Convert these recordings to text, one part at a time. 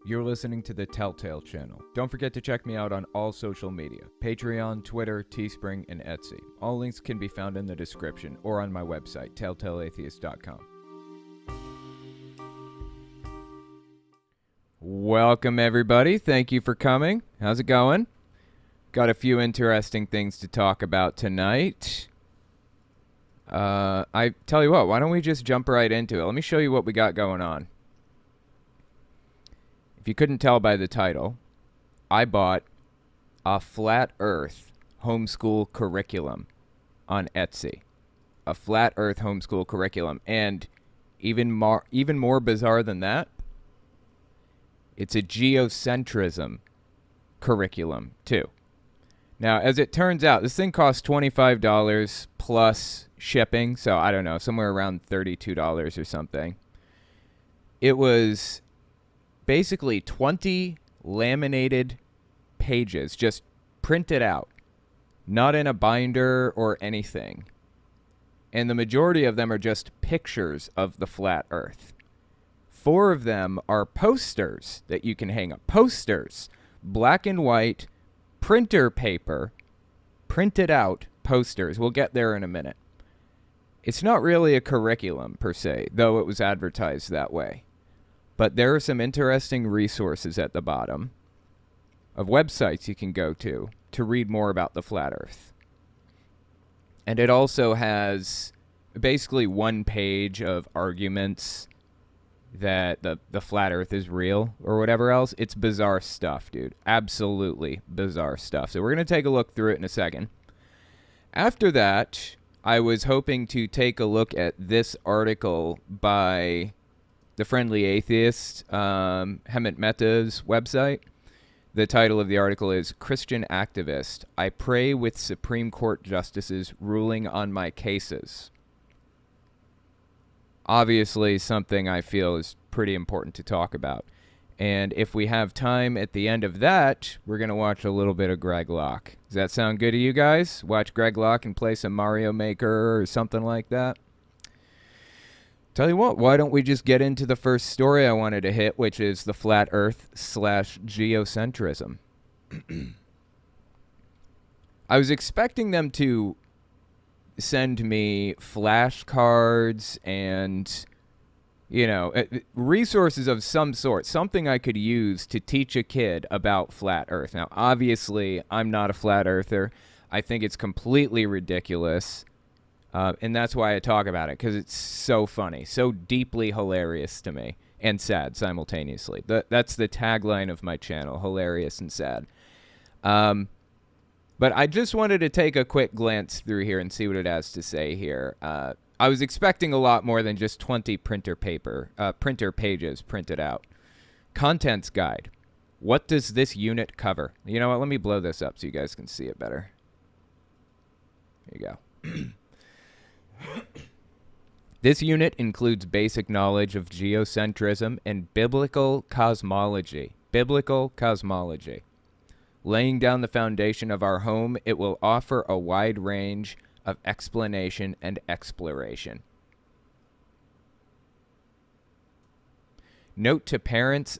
You're listening to the Telltale channel. Don't forget to check me out on all social media: Patreon, Twitter, Teespring, and Etsy. All links can be found in the description or on my website, telltaleatheist.com. Welcome, everybody. Thank you for coming. How's it going? Got a few interesting things to talk about tonight. I tell you what, why don't we just jump right into it? Let me show you what we got going on. If you couldn't tell by the title, I bought a flat earth homeschool curriculum on Etsy. A flat earth homeschool curriculum. And even more bizarre than that, it's a geocentrism curriculum too. Now, as it turns out, this thing costs $25 plus shipping, so I don't know, somewhere around $32 or something. It was basically 20 laminated pages, just printed out, not in a binder or anything. And the majority of them are just pictures of the flat earth. 4 of them are posters that you can hang up. Posters, black and white, printer paper, printed out posters. We'll get there in a minute. It's not really a curriculum per se, though it was advertised that way. But there are some interesting resources at the bottom of websites you can go to read more about the flat earth. And it also has basically one page of arguments that the flat earth is real or whatever else. It's bizarre stuff, dude. Absolutely bizarre stuff. So we're going to take a look through it in a second. After that, I was hoping to take a look at this article by the Friendly Atheist, Hemant Mehta's website. The title of the article is Christian Activist, I Pray with Supreme Court Justices Ruling on My Cases. Obviously, something I feel is pretty important to talk about. And if we have time at the end of that, we're going to watch a little bit of Greg Locke. Does that sound good to you guys? Watch Greg Locke and play some Mario Maker or something like that? Tell you what, why don't we just get into the first story I wanted to hit, which is the flat earth / geocentrism. I was expecting them to send me flashcards and, resources of some sort, something I could use to teach a kid about flat earth. Now, obviously, I'm not a flat earther. I think it's completely ridiculous. And that's why I talk about it, because it's so funny, so deeply hilarious to me, and sad simultaneously. That's the tagline of my channel, hilarious and sad. But I just wanted to take a quick glance through here and see what it has to say here. I was expecting a lot more than just 20 printer pages printed out. Contents guide. What does this unit cover? You know what? Let me blow this up so you guys can see it better. Here you go. This unit includes basic knowledge of geocentrism and biblical cosmology. Biblical cosmology. Laying down the foundation of our home, it will offer a wide range of explanation and exploration. Note to parents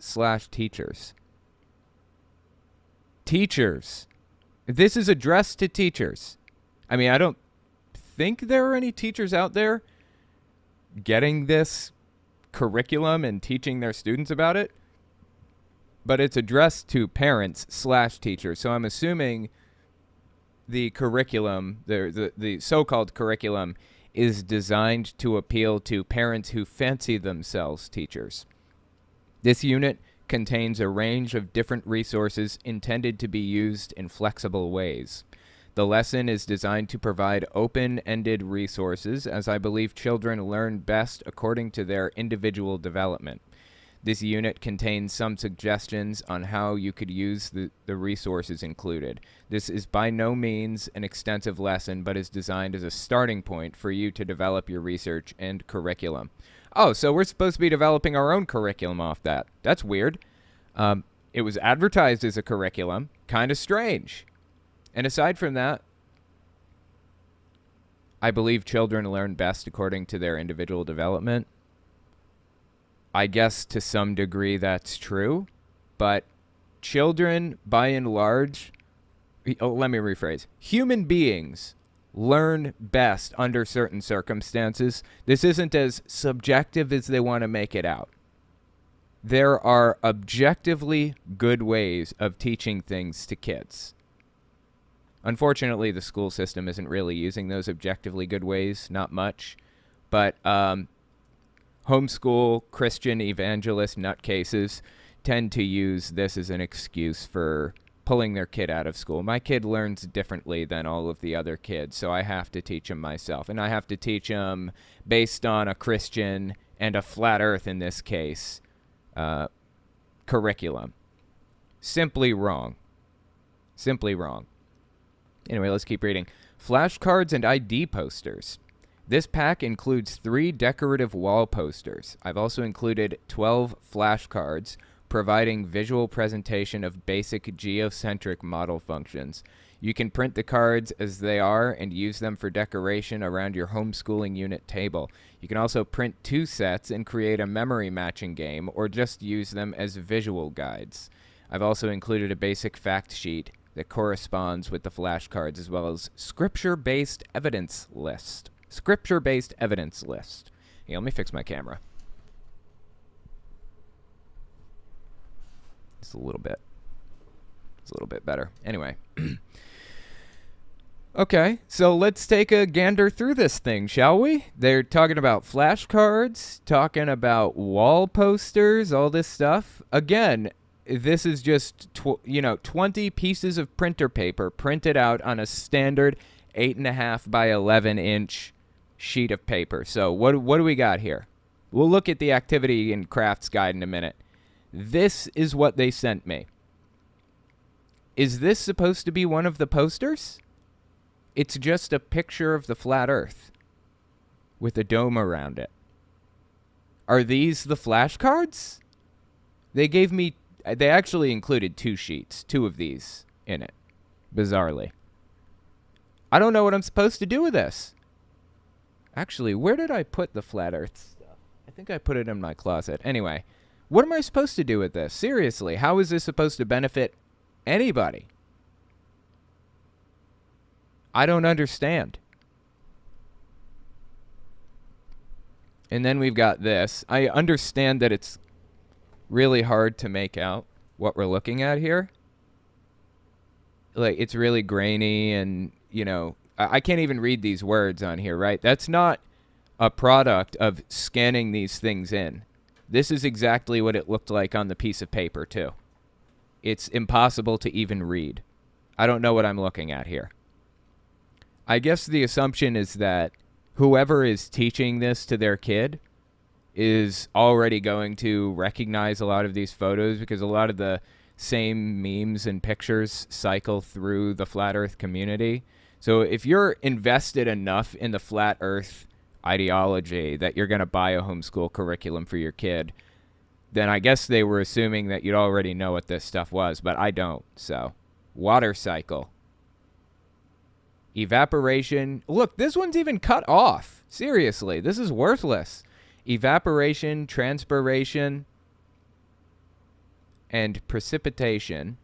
/ teachers. Teachers. This is addressed to teachers. I mean, I don't think there are any teachers out there getting this curriculum and teaching their students about it, but it's addressed to parents / teachers. So I'm assuming the curriculum, the so-called curriculum, is designed to appeal to parents who fancy themselves teachers. This unit contains a range of different resources intended to be used in flexible ways. The lesson is designed to provide open-ended resources, as I believe children learn best according to their individual development. This unit contains some suggestions on how you could use the resources included. This is by no means an extensive lesson, but is designed as a starting point for you to develop your research and curriculum. Oh, so we're supposed to be developing our own curriculum off that. That's weird. It was advertised as a curriculum. Kind of strange. And aside from that, I believe children learn best according to their individual development. I guess to some degree that's true. but children, by and large, let me rephrase. Human beings learn best under certain circumstances. This isn't as subjective as they want to make it out. There are objectively good ways of teaching things to kids. Unfortunately, the school system isn't really using those objectively good ways, not much. But homeschool Christian evangelist nutcases tend to use this as an excuse for pulling their kid out of school. My kid learns differently than all of the other kids, so I have to teach him myself. And I have to teach him based on a Christian and a flat earth, in this case, curriculum. Simply wrong. Simply wrong. Anyway, let's keep reading. Flashcards and ID posters. This pack includes 3 decorative wall posters. I've also included 12 flashcards providing visual presentation of basic geocentric model functions. You can print the cards as they are and use them for decoration around your homeschooling unit table. You can also print 2 sets and create a memory matching game, or just use them as visual guides. I've also included a basic fact sheet that corresponds with the flashcards, as well as scripture-based evidence list. Scripture-based evidence list. Yeah, let me fix my camera. It's a little bit better. Anyway. Okay, so let's take a gander through this thing, shall we? They're talking about flashcards, talking about wall posters, all this stuff. Again, this is just 20 pieces of printer paper printed out on a standard 8.5 by 11 inch sheet of paper. So what do we got here? We'll look at the activity and crafts guide in a minute. This is what they sent me. Is this supposed to be one of the posters? It's just a picture of the flat earth with a dome around it. Are these the flashcards? They actually included 2 sheets, 2 of these in it, bizarrely. I don't know what I'm supposed to do with this. Actually, where did I put the flat earth stuff? I think I put it in my closet. Anyway, what am I supposed to do with this? Seriously, how is this supposed to benefit anybody? I don't understand. And then we've got this. I understand that it's really hard to make out what we're looking at here. Like, it's really grainy and, I can't even read these words on here, right? That's not a product of scanning these things in. This is exactly what it looked like on the piece of paper, too. It's impossible to even read. I don't know what I'm looking at here. I guess the assumption is that whoever is teaching this to their kid is already going to recognize a lot of these photos, because a lot of the same memes and pictures cycle through the flat earth community. So if you're invested enough in the flat earth ideology that you're going to buy a homeschool curriculum for your kid, then I guess they were assuming that you'd already know what this stuff was, but I don't. So, water cycle. Evaporation. Look, this one's even cut off. Seriously, this is worthless. Evaporation, transpiration, and precipitation.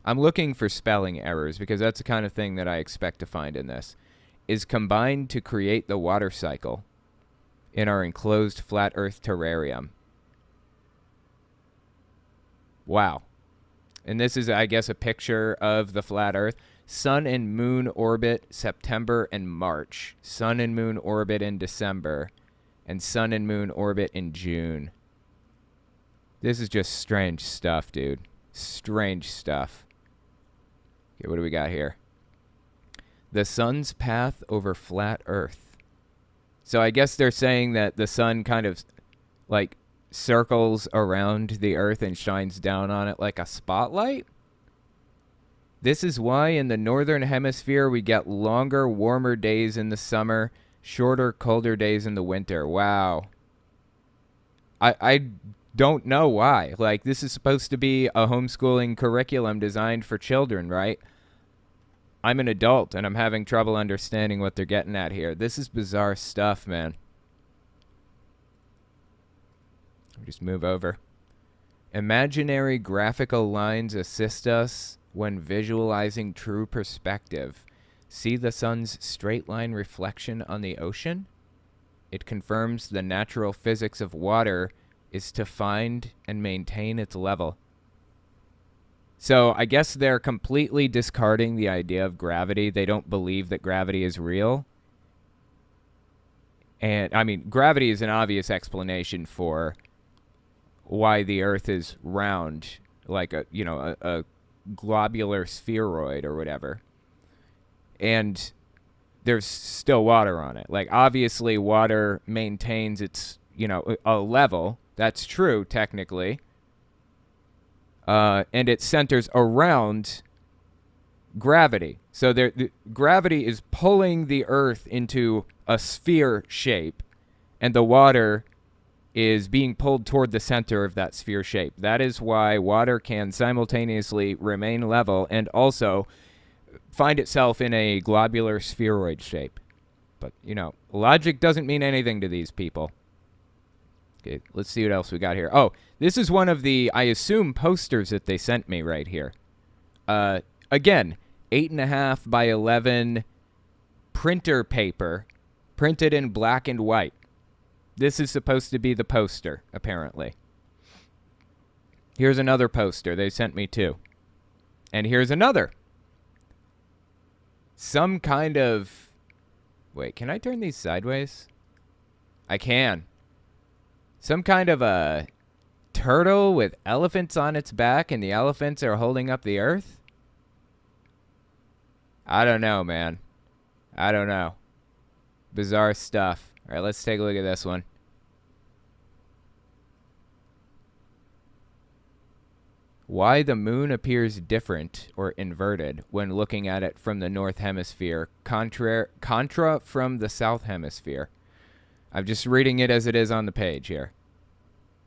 I'm looking for spelling errors because that's the kind of thing that I expect to find in this. Is combined to create the water cycle in our enclosed flat earth terrarium. Wow. And this is, I guess, a picture of the flat earth. Sun and moon orbit September and March. Sun and moon orbit in December. And sun and moon orbit in June. This is just strange stuff, dude. Strange stuff. Okay, what do we got here? The sun's path over flat earth. So I guess they're saying that the sun kind of like circles around the earth and shines down on it like a spotlight. This is why in the northern hemisphere we get longer, warmer days in the summer, shorter, colder days in the winter. Wow. I don't know why. Like, this is supposed to be a homeschooling curriculum designed for children, right? I'm an adult, and I'm having trouble understanding what they're getting at here. This is bizarre stuff, man. Just move over. Imaginary graphical lines assist us when visualizing true perspective. See the sun's straight line reflection on the ocean? It confirms the natural physics of water is to find and maintain its level. So I guess they're completely discarding the idea of gravity. They don't believe that gravity is real. And, I mean, gravity is an obvious explanation for why the Earth is round, like a globular spheroid or whatever. And there's still water on it. Like, obviously, water maintains its, a level. That's true, technically. And it centers around gravity. So gravity is pulling the Earth into a sphere shape, and the water is being pulled toward the center of that sphere shape. That is why water can simultaneously remain level and also find itself in a globular spheroid shape. But, logic doesn't mean anything to these people. Okay, let's see what else we got here. Oh, this is one of the, I assume, posters that they sent me right here. Again, 8.5 by 11 printer paper, printed in black and white. This is supposed to be the poster, apparently. Here's another poster. They sent me two. And here's another. Some kind of... Wait, can I turn these sideways? I can. Some kind of a turtle with elephants on its back, and the elephants are holding up the Earth? I don't know, man. I don't know. Bizarre stuff. All right, let's take a look at this one. Why the moon appears different or inverted when looking at it from the north hemisphere, contra from the south hemisphere. I'm just reading it as it is on the page here.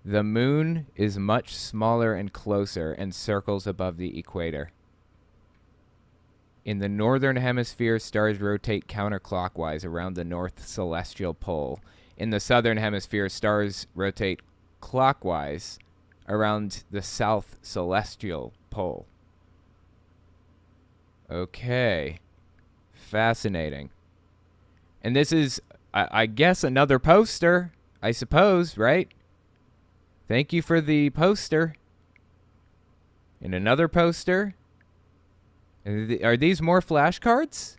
The moon is much smaller and closer and circles above the equator. In the northern hemisphere, stars rotate counterclockwise around the north celestial pole. In the southern hemisphere, stars rotate clockwise around the south celestial pole. Okay. Fascinating. And this is, I guess, another poster, I suppose, right? Thank you for the poster. And another poster. Are these more flashcards?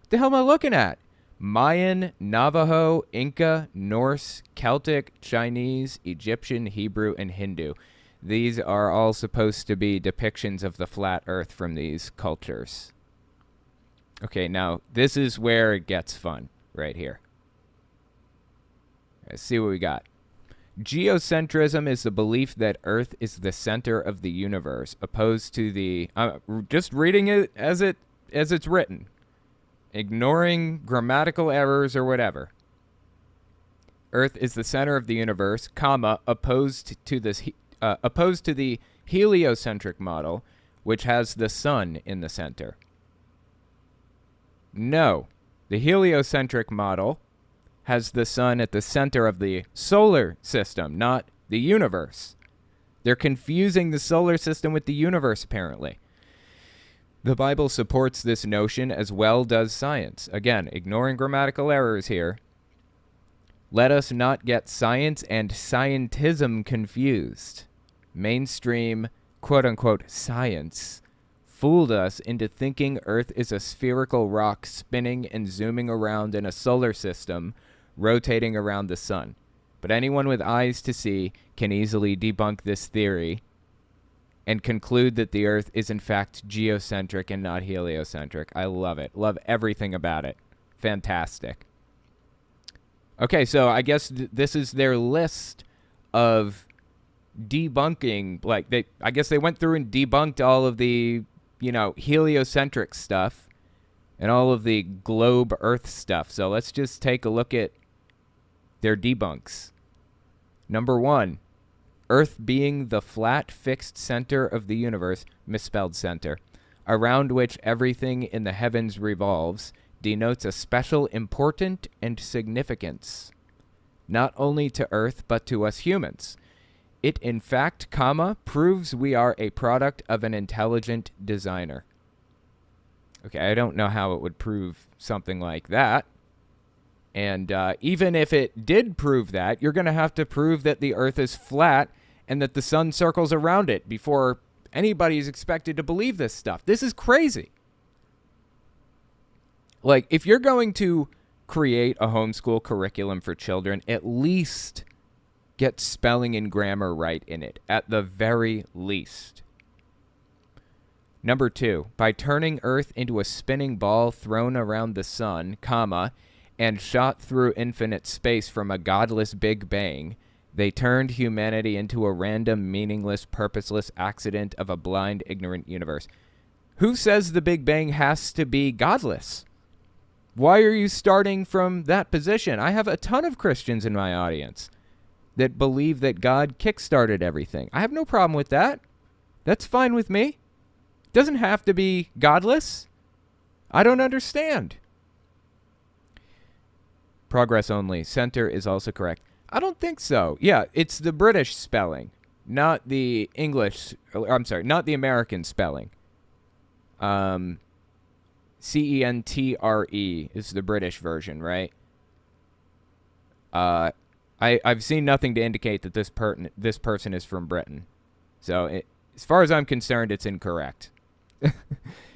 What the hell am I looking at? Mayan, Navajo, Inca, Norse, Celtic, Chinese, Egyptian, Hebrew, and Hindu. These are all supposed to be depictions of the flat earth from these cultures. Okay, now this is where it gets fun, right here. Let's see what we got. Geocentrism is the belief that Earth is the center of the universe, opposed to the... just reading it as it's written. Ignoring grammatical errors or whatever. Earth is the center of the universe, comma, opposed to the heliocentric model, which has the sun in the center. No, the heliocentric model has the sun at the center of the solar system, not the universe. They're confusing the solar system with the universe, apparently. The Bible supports this notion, as well does science. Again, ignoring grammatical errors here. Let us not get science and scientism confused. Mainstream, quote-unquote, science fooled us into thinking Earth is a spherical rock spinning and zooming around in a solar system, rotating around the sun. But anyone with eyes to see can easily debunk this theory and conclude that the Earth is in fact geocentric and not heliocentric. I love it. Love everything about it. Fantastic. Okay, so I guess this is their list of debunking. I guess they went through and debunked all of the, heliocentric stuff and all of the globe Earth stuff. So let's just take a look at their debunks. Number 1, Earth being the flat, fixed center of the universe, misspelled center, around which everything in the heavens revolves, denotes a special importance and significance, not only to Earth, but to us humans. It in fact, comma, proves we are a product of an intelligent designer. Okay, I don't know how it would prove something like that. And even if it did prove that, you're going to have to prove that the Earth is flat and that the sun circles around it before anybody is expected to believe this stuff. This is crazy. Like, if you're going to create a homeschool curriculum for children, at least get spelling and grammar right in it, at the very least. Number 2, by turning Earth into a spinning ball thrown around the sun, comma, and shot through infinite space from a godless Big Bang, they turned humanity into a random, meaningless, purposeless accident of a blind, ignorant universe. Who says the Big Bang has to be godless? Why are you starting from that position? I have a ton of Christians in my audience that believe that God kickstarted everything. I have no problem with that. That's fine with me. It doesn't have to be godless. I don't understand. Progress only. Center is also correct. I don't think so. Yeah, it's the British spelling, not the English. I'm sorry, not the American spelling. Centre is the British version, right? I've seen nothing to indicate that this person is from Britain. So as far as I'm concerned, it's incorrect.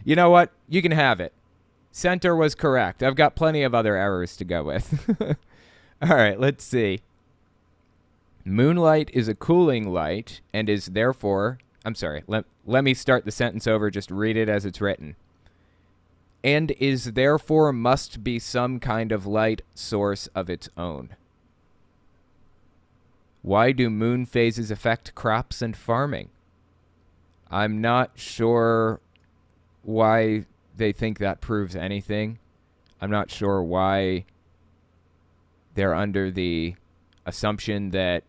You know what? You can have it. Center was correct. I've got plenty of other errors to go with. All right, let's see. Moonlight is a cooling light and is therefore... I'm sorry. Let me start the sentence over. Just read it as it's written. And is therefore must be some kind of light source of its own. Why do moon phases affect crops and farming? I'm not sure why they think that proves anything. I'm not sure why they're under the assumption that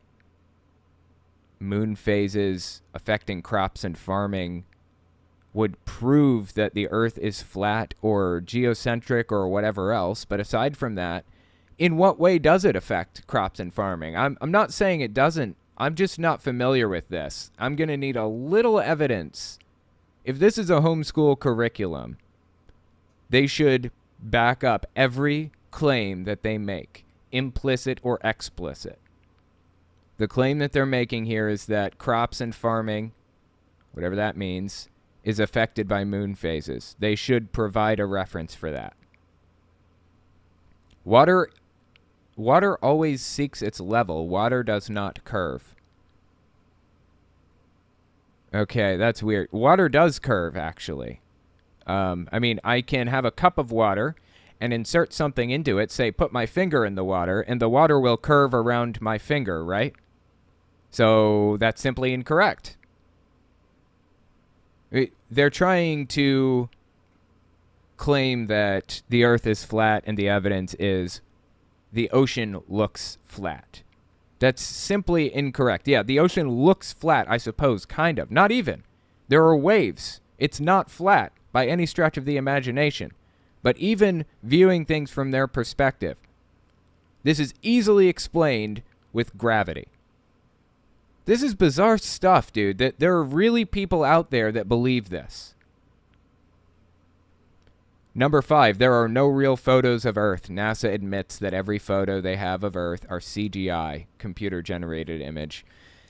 moon phases affecting crops and farming would prove that the Earth is flat or geocentric or whatever else. But aside from that, in what way does it affect crops and farming? I'm not saying it doesn't. I'm just not familiar with this. I'm going to need a little evidence. If this is a homeschool curriculum, they should back up every claim that they make, implicit or explicit. The claim that they're making here is that crops and farming, whatever that means, is affected by moon phases. They should provide a reference for that. Water always seeks its level. Water does not curve. Okay, that's weird. Water does curve, actually. I mean, I can have a cup of water and insert something into it, say, put my finger in the water, and the water will curve around my finger, right? So that's simply incorrect. They're trying to claim that the Earth is flat and the evidence is the ocean looks flat. That's simply incorrect. Yeah, the ocean looks flat, I suppose, kind of. Not even. There are waves. It's not flat by any stretch of the imagination. But even viewing things from their perspective, this is easily explained with gravity. This is bizarre stuff, dude. That there are really people out there that believe this. Number 5, there are no real photos of Earth. NASA admits that every photo they have of Earth are CGI, computer-generated image.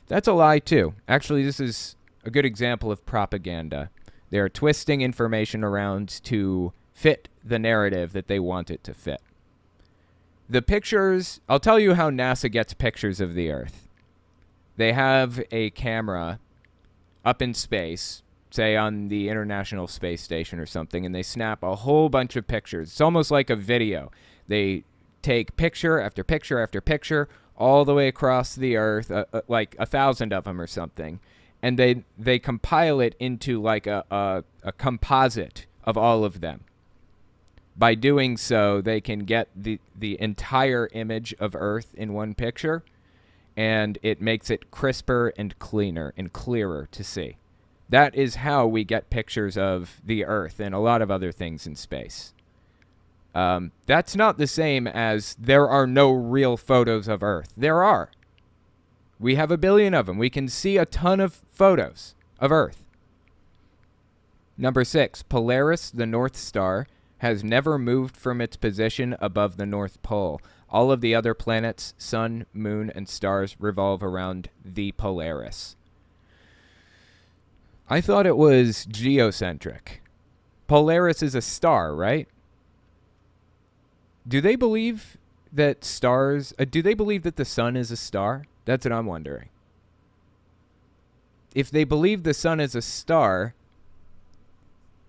That's a lie, too. Actually, this is a good example of propaganda. They're twisting information around to fit the narrative that they want it to fit. The pictures, I'll tell you how NASA gets pictures of the Earth. They have a camera up in space, say on the International Space Station or something, and they snap a whole bunch of pictures. It's almost like a video. They take picture after picture after picture all the way across the Earth, like 1,000 of them or something, and they compile it into like a composite of all of them. By doing so, they can get the entire image of Earth in one picture, and it makes it crisper and cleaner and clearer to see. That is how we get pictures of the Earth and a lot of other things in space. That's not the same as there are no real photos of Earth. There are. We have a billion of them. We can see a ton of photos of Earth. Number 6, Polaris, the North Star, has never moved from its position above the North Pole. All of the other planets, sun, moon, and stars revolve around the Polaris. I thought it was geocentric. Polaris is a star, right? Do they believe that do they believe that the sun is a star? That's what I'm wondering. If they believe the sun is a star,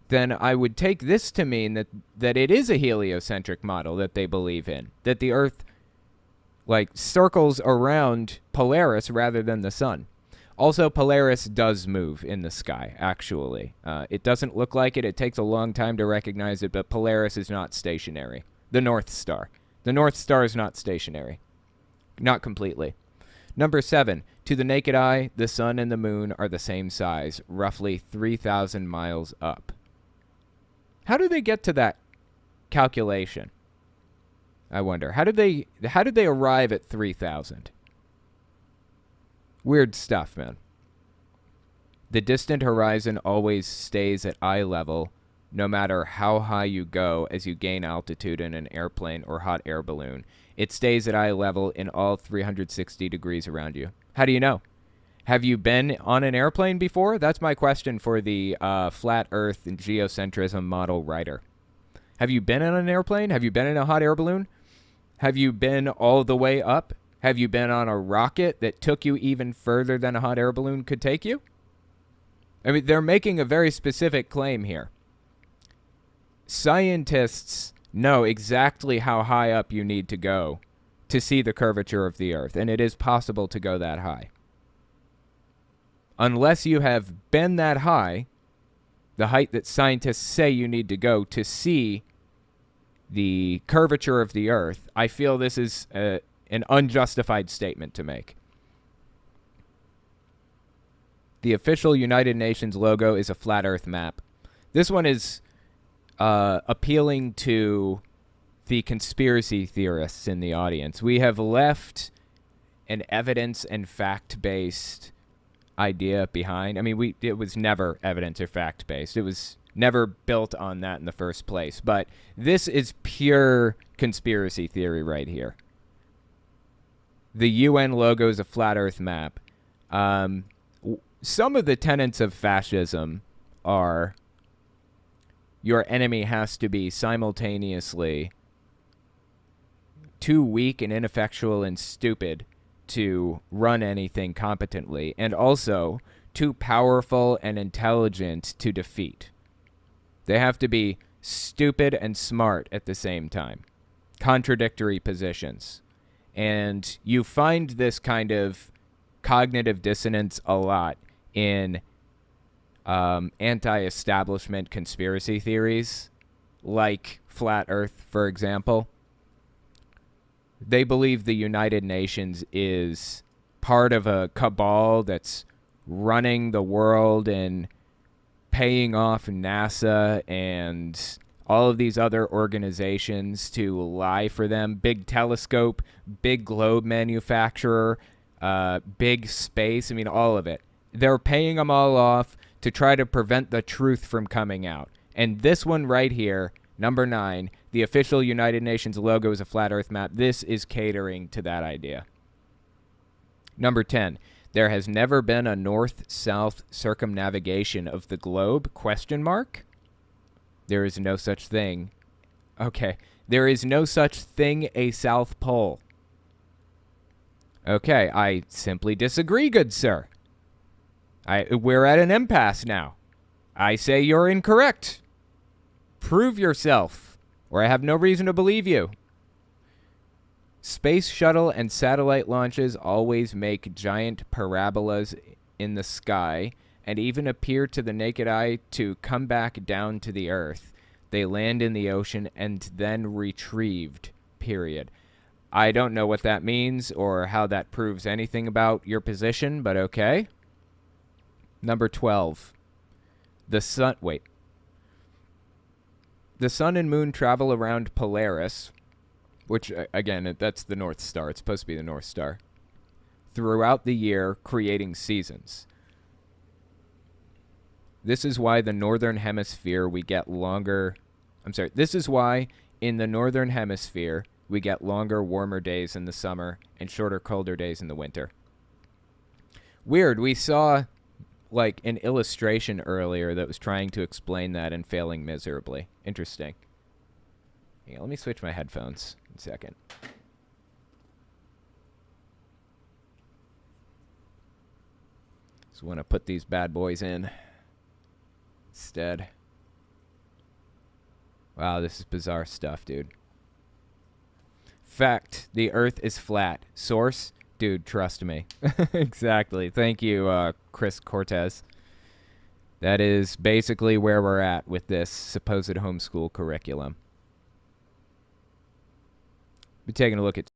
then I would take this to mean that it is a heliocentric model that they believe in. That the Earth, circles around Polaris rather than the sun. Also, Polaris does move in the sky, actually. It doesn't look like it. It takes a long time to recognize it, but Polaris is not stationary. The North Star. The North Star is not stationary. Not completely. Number 7, to the naked eye, the sun and the moon are the same size, roughly 3,000 miles up. How do they get to that calculation? I wonder. How did they arrive at 3,000? Weird stuff, man. The distant horizon always stays at eye level, no matter how high you go as you gain altitude in an airplane or hot air balloon. It stays at eye level in all 360 degrees around you. How do you know? Have you been on an airplane before? That's my question for the flat earth and geocentrism model writer. Have you been on an airplane? Have you been in a hot air balloon? Have you been all the way up? Have you been on a rocket that took you even further than a hot air balloon could take you? I mean, they're making a very specific claim here. Scientists know exactly how high up you need to go to see the curvature of the Earth, and it is possible to go that high. Unless you have been that high, the height that scientists say you need to go to see the curvature of the Earth, I feel this is an unjustified statement to make. The official United Nations logo is a flat Earth map. This one is appealing to the conspiracy theorists in the audience. We have left an evidence and fact-based idea behind. I mean, it was never evidence or fact-based. It was never built on that in the first place. But this is pure conspiracy theory right here. The UN logo is a flat Earth map. Some of the tenets of fascism are your enemy has to be simultaneously too weak and ineffectual and stupid to run anything competently, and also too powerful and intelligent to defeat. They have to be stupid and smart at the same time. Contradictory positions. And you find this kind of cognitive dissonance a lot in anti-establishment conspiracy theories, like Flat Earth, for example. They believe the United Nations is part of a cabal that's running the world and paying off NASA and all of these other organizations to lie for them. Big telescope, big globe manufacturer, big space. I mean, all of it. They're paying them all off to try to prevent the truth from coming out. And this one right here, number 9, the official United Nations logo is a flat Earth map. This is catering to that idea. Number 10, there has never been a north-south circumnavigation of the globe, ? There is no such thing. Okay, there is no such thing a South Pole. Okay, I simply disagree, good sir. We're at an impasse now. I say you're incorrect. Prove yourself, or I have no reason to believe you. Space shuttle and satellite launches always make giant parabolas in the sky and even appear to the naked eye to come back down to the Earth. They land in the ocean and then retrieved, period. I don't know what that means or how that proves anything about your position, but okay. Number 12. The sun and moon travel around Polaris, which, again, that's the North Star. It's supposed to be the North Star. throughout the year, creating seasons. This is why the northern hemisphere we get longer. This is why in the northern hemisphere we get longer, warmer days in the summer and shorter, colder days in the winter. Weird. We saw like an illustration earlier that was trying to explain that and failing miserably. Interesting. Yeah, let me switch my headphones in a second. Just want to put these bad boys in instead. Wow, this is bizarre stuff, dude. Fact, the Earth is flat. Source, dude, trust me. Exactly. Thank you, Chris Cortez. That is basically where we're at with this supposed homeschool curriculum. Be taking a look at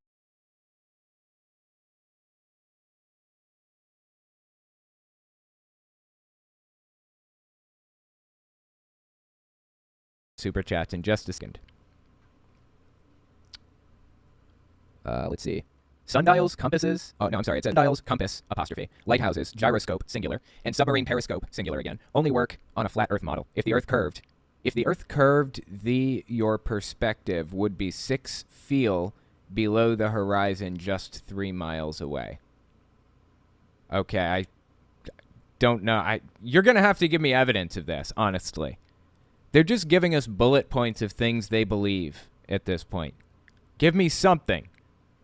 super chats in just a second. Let's see. Sundials, compasses. Oh, no, I'm sorry. It said dials, compass, apostrophe, lighthouses, gyroscope, singular, and submarine periscope, singular again, only work on a flat Earth model. If the Earth curved, your perspective would be 6 feet below the horizon, just 3 miles away. Okay, I don't know. You're going to have to give me evidence of this, honestly. They're just giving us bullet points of things they believe at this point. Give me something.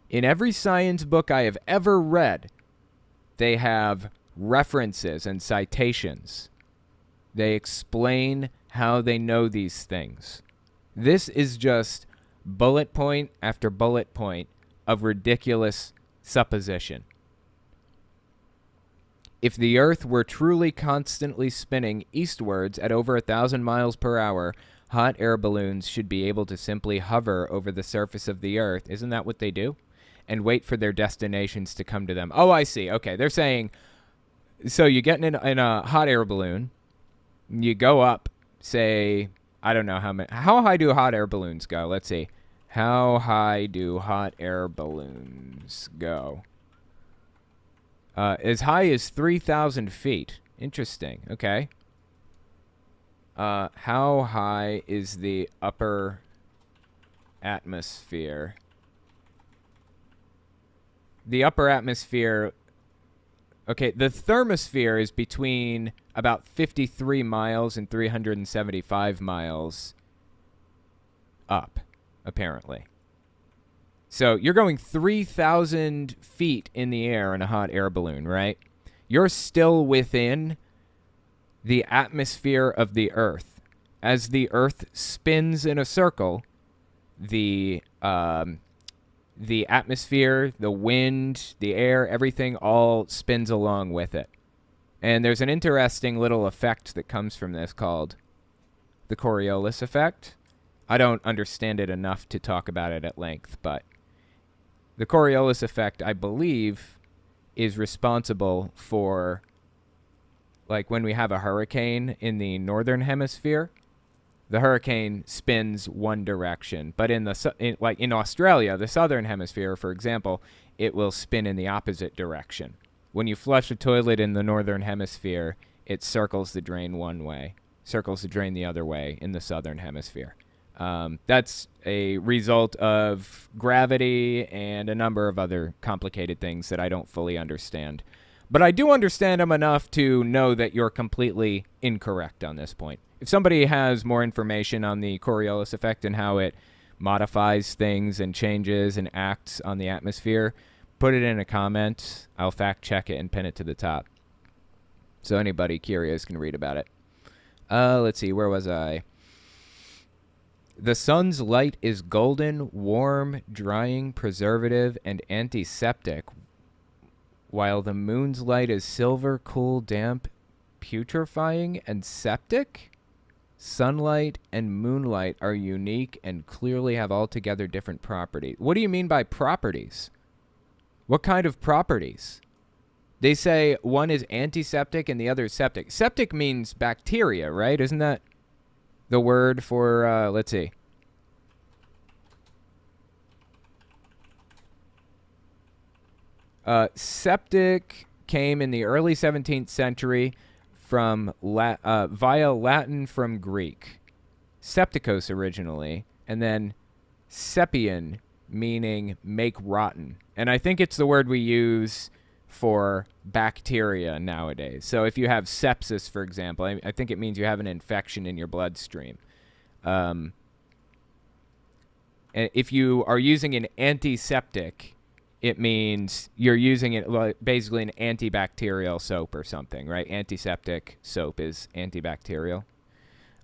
In every science book I have ever read, they have references and citations. They explain how they know these things. This is just bullet point after bullet point of ridiculous supposition. If the Earth were truly constantly spinning eastwards at over 1,000 miles per hour, hot air balloons should be able to simply hover over the surface of the Earth. Isn't that what they do? And wait for their destinations to come to them. Oh, I see. Okay, they're saying, so you get in a hot air balloon, you go up, say, I don't know how high do hot air balloons go? Let's see. How high do hot air balloons go? As high as 3,000 feet. Interesting. Okay. How high is the upper atmosphere? The upper atmosphere, okay, the thermosphere is between about 53 miles and 375 miles up, apparently. So you're going 3,000 feet in the air in a hot air balloon, right? You're still within the atmosphere of the Earth. As the Earth spins in a circle, the atmosphere, the wind, the air, everything all spins along with it. And there's an interesting little effect that comes from this called the Coriolis effect. I don't understand it enough to talk about it at length, but the Coriolis effect, I believe, is responsible for, like, when we have a hurricane in the northern hemisphere, the hurricane spins one direction, but in Australia, the southern hemisphere, for example, it will spin in the opposite direction. When you flush a toilet in the northern hemisphere, it circles the drain one way, circles the drain the other way in the southern hemisphere. That's a result of gravity and a number of other complicated things that I don't fully understand. But I do understand them enough to know that you're completely incorrect on this point. If somebody has more information on the Coriolis effect and how it modifies things and changes and acts on the atmosphere, put it in a comment. I'll fact check it and pin it to the top, so anybody curious can read about it. Let's see, where was I? The sun's light is golden, warm, drying, preservative, and antiseptic, while the moon's light is silver, cool, damp, putrefying, and septic. Sunlight and moonlight are unique and clearly have altogether different properties. What do you mean by properties? What kind of properties? They say one is antiseptic and the other is septic. Septic means bacteria, right? Isn't that the word for, let's see. Septic came in the early 17th century from via Latin from Greek. Septicos originally, and then sepian, meaning make rotten. And I think it's the word we use for bacteria nowadays. So if you have sepsis, for example, I think it means you have an infection in your bloodstream. And if you are using an antiseptic, it means you're using it like basically an antibacterial soap or something, right? Antiseptic soap is antibacterial.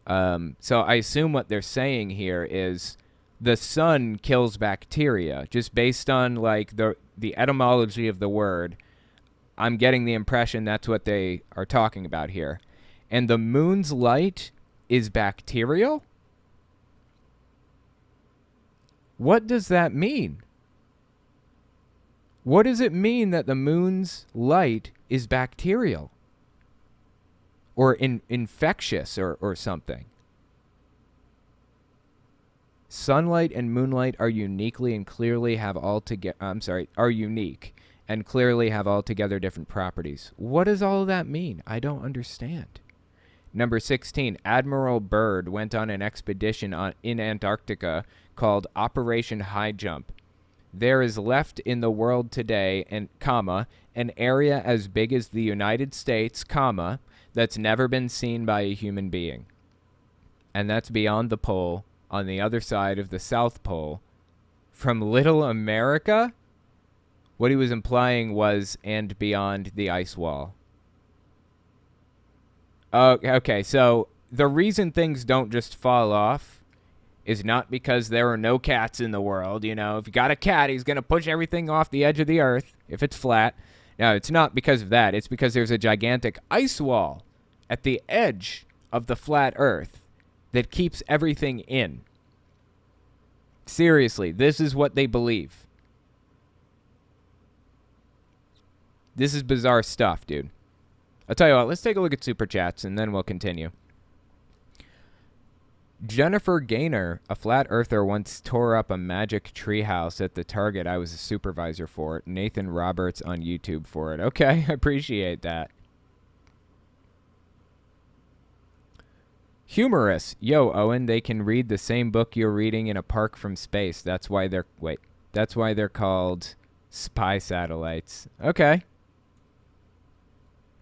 So I assume what they're saying here is the sun kills bacteria. Just based on like the etymology of the word, I'm getting the impression that's what they are talking about here. And the moon's light is bacterial? What does that mean? What does it mean that the moon's light is bacterial? Or infectious or something? Sunlight and moonlight are uniquely and clearly have are unique and clearly have altogether different properties. What does all of that mean? I don't understand. Number 16, Admiral Byrd went on an expedition in Antarctica called Operation High Jump. There is left in the world today, an area as big as the United States, that's never been seen by a human being. And that's beyond the pole, on the other side of the South Pole. From Little America? What he was implying was, and beyond the ice wall. Okay, so the reason things don't just fall off is not because there are no cats in the world. You know, if you got a cat, he's going to push everything off the edge of the earth if it's flat. No, it's not because of that. It's because there's a gigantic ice wall at the edge of the flat earth that keeps everything in. Seriously, this is what they believe. This is bizarre stuff, dude. I'll tell you what, let's take a look at Super Chats, and then we'll continue. Jennifer Gaynor, a flat earther, once tore up a magic treehouse at the Target. I was a supervisor for it. Nathan Roberts on YouTube for it. Okay, I appreciate that. Humorous. Yo, Owen, they can read the same book you're reading in a park from space. That's why they're called spy satellites. Okay.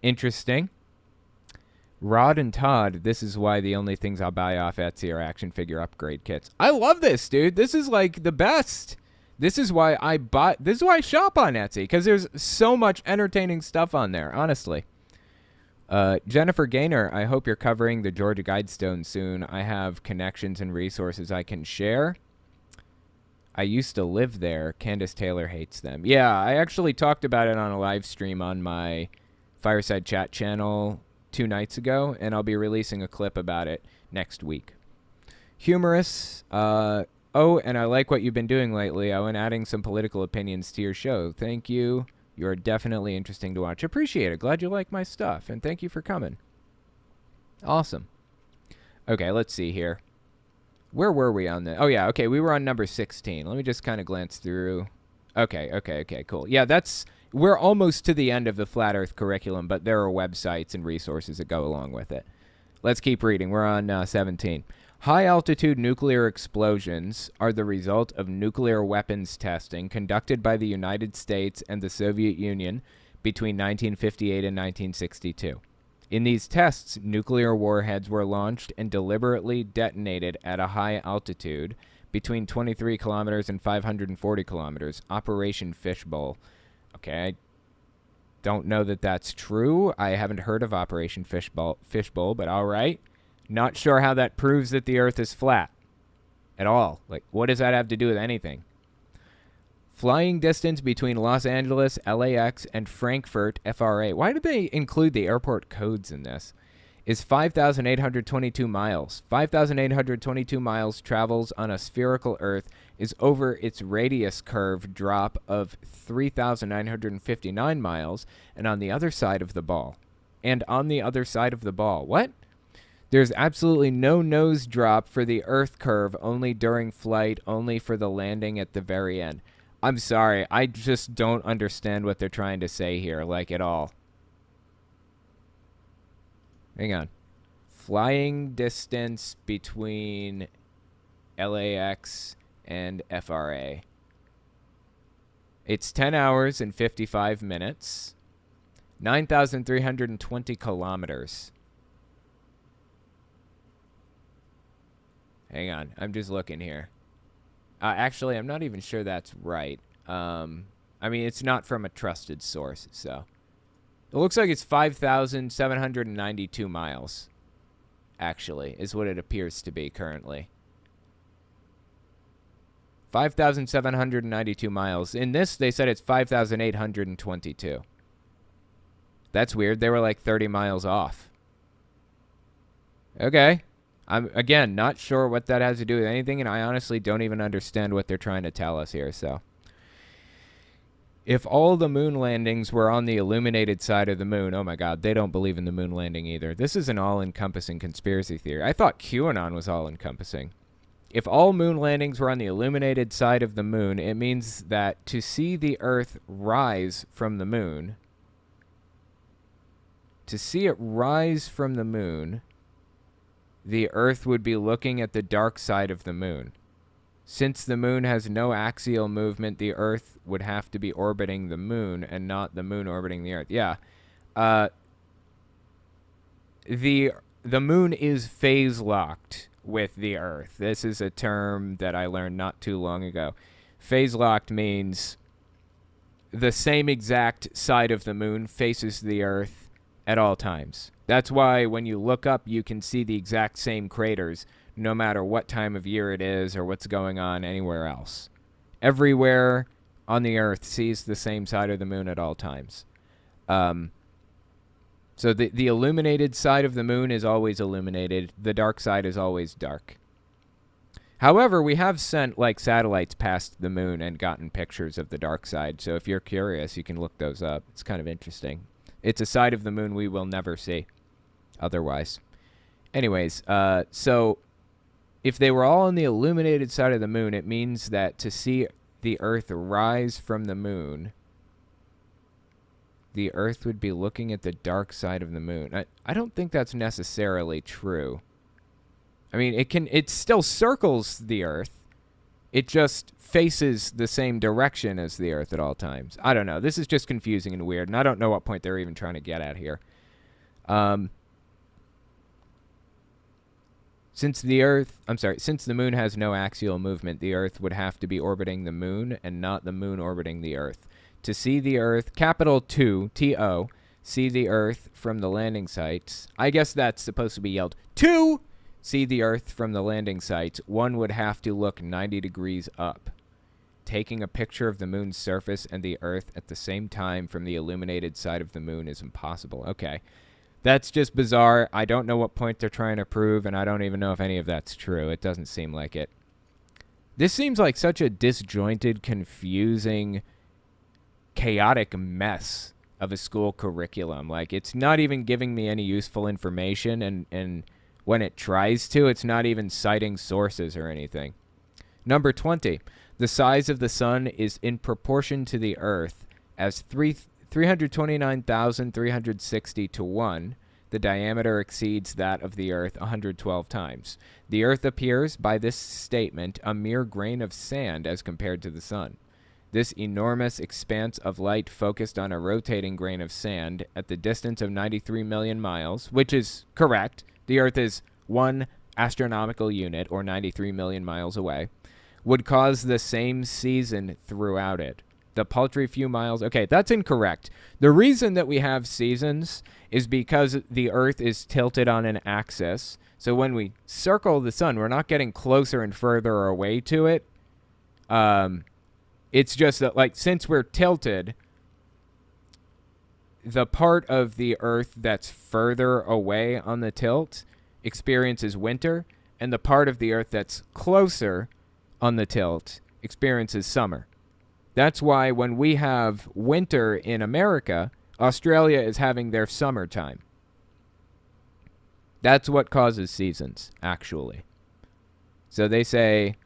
Interesting. Rod and Todd, this is why the only things I'll buy off Etsy are action figure upgrade kits. I love this, dude. This is like the best. This is why I shop on Etsy, because there's so much entertaining stuff on there, honestly. Jennifer Gaynor, I hope you're covering the Georgia Guidestone soon. I have connections and resources I can share. I used to live there. Candace Taylor hates them. Yeah, I actually talked about it on a live stream on my Fireside Chat channel 2 nights ago, and I'll be releasing a clip about it next week. Humorous. And I like what you've been doing lately, Owen, adding some political opinions to your show. Thank you. You're definitely interesting to watch. Appreciate it. Glad you like my stuff, and thank you for coming. Awesome. Okay, let's see here. Where were we on the... Oh, yeah, okay, we were on number 16. Let me just kind of glance through. Okay, cool. Yeah, we're almost to the end of the Flat Earth curriculum, but there are websites and resources that go along with it. Let's keep reading. We're on 17. High-altitude nuclear explosions are the result of nuclear weapons testing conducted by the United States and the Soviet Union between 1958 and 1962. In these tests, nuclear warheads were launched and deliberately detonated at a high altitude between 23 kilometers and 540 kilometers. Operation Fishbowl. Okay, I don't know that that's true. I haven't heard of Operation Fishbowl, but all right. Not sure how that proves that the Earth is flat at all. Like, what does that have to do with anything? Flying distance between Los Angeles, LAX, and Frankfurt, FRA. Why did they include the airport codes in this? Is 5,822 miles. 5,822 miles travels on a spherical Earth is over its radius curve drop of 3,959 miles and on the other side of the ball. What? There's absolutely no nose drop for the Earth curve, only during flight, only for the landing at the very end. I'm sorry. I just don't understand what they're trying to say here, like, at all. Hang on. Flying distance between LAX and FRA. It's 10 hours and 55 minutes. 9,320 kilometers. Hang on. I'm just looking here. Actually, I'm not even sure that's right. I mean, it's not from a trusted source, so. It looks like it's 5,792 miles, actually, is what it appears to be currently. 5,792 miles. In this, they said it's 5,822. That's weird. They were like 30 miles off. Okay. I'm, again, not sure what that has to do with anything, and I honestly don't even understand what they're trying to tell us here, so. If all the moon landings were on the illuminated side of the moon, oh my god, they don't believe in the moon landing either. This is an all-encompassing conspiracy theory. I thought QAnon was all-encompassing. If all moon landings were on the illuminated side of the moon, it means that to see the Earth rise from the moon, the Earth would be looking at the dark side of the moon. Since the moon has no axial movement, the Earth would have to be orbiting the moon and not the moon orbiting the Earth. Yeah. The moon is phase-locked with the Earth. This is a term that I learned not too long ago. Phase-locked means the same exact side of the moon faces the Earth at all times. That's why when you look up, you can see the exact same craters no matter what time of year it is or what's going on anywhere else. Everywhere on the Earth sees the same side of the moon at all times. So the illuminated side of the moon is always illuminated. The dark side is always dark. However, we have sent like satellites past the moon and gotten pictures of the dark side. So if you're curious, you can look those up. It's kind of interesting. It's a side of the moon we will never see otherwise. Anyways, so if they were all on the illuminated side of the moon, it means that to see the Earth rise from the moon, the Earth would be looking at the dark side of the moon. I don't think that's necessarily true. I mean, it still circles the Earth. It just faces the same direction as the Earth at all times. I don't know. This is just confusing and weird, and I don't know what point they're even trying to get at here. Since the moon has no axial movement, the Earth would have to be orbiting the moon and not the moon orbiting the Earth. To see the Earth, capital 2, T-O, see the Earth from the landing sites. I guess that's supposed to be yelled, to see the Earth from the landing sites. One would have to look 90 degrees up. Taking a picture of the moon's surface and the Earth at the same time from the illuminated side of the moon is impossible. Okay. That's just bizarre. I don't know what point they're trying to prove, and I don't even know if any of that's true. It doesn't seem like it. This seems like such a disjointed, confusing, chaotic mess of a school curriculum. Like, it's not even giving me any useful information, and when it tries to, it's not even citing sources or anything. Number 20. The size of the sun is in proportion to the Earth as 329,360 to 1. The diameter exceeds that of the Earth 112 times. The Earth appears, by this statement, a mere grain of sand as compared to the sun. This enormous expanse of light focused on a rotating grain of sand at the distance of 93 million miles, which is correct. The Earth is one astronomical unit, or 93 million miles away, would cause the same season throughout it. The paltry few miles... Okay, that's incorrect. The reason that we have seasons is because the Earth is tilted on an axis. So when we circle the sun, we're not getting closer and further away to it. It's just that, like, since we're tilted, the part of the Earth that's further away on the tilt experiences winter, and the part of the Earth that's closer on the tilt experiences summer. That's why when we have winter in America, Australia is having their summertime. That's what causes seasons, actually. So they say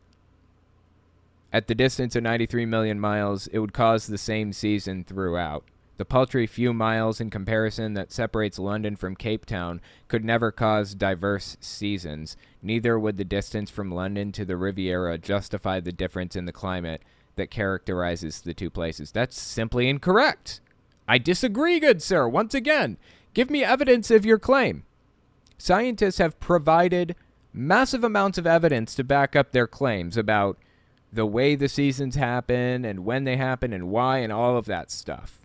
At the distance of 93 million miles, it would cause the same season throughout. The paltry few miles in comparison that separates London from Cape Town could never cause diverse seasons. Neither would the distance from London to the Riviera justify the difference in the climate that characterizes the two places. That's simply incorrect. I disagree, good sir. Once again, give me evidence of your claim. Scientists have provided massive amounts of evidence to back up their claims about the way the seasons happen and when they happen and why and all of that stuff.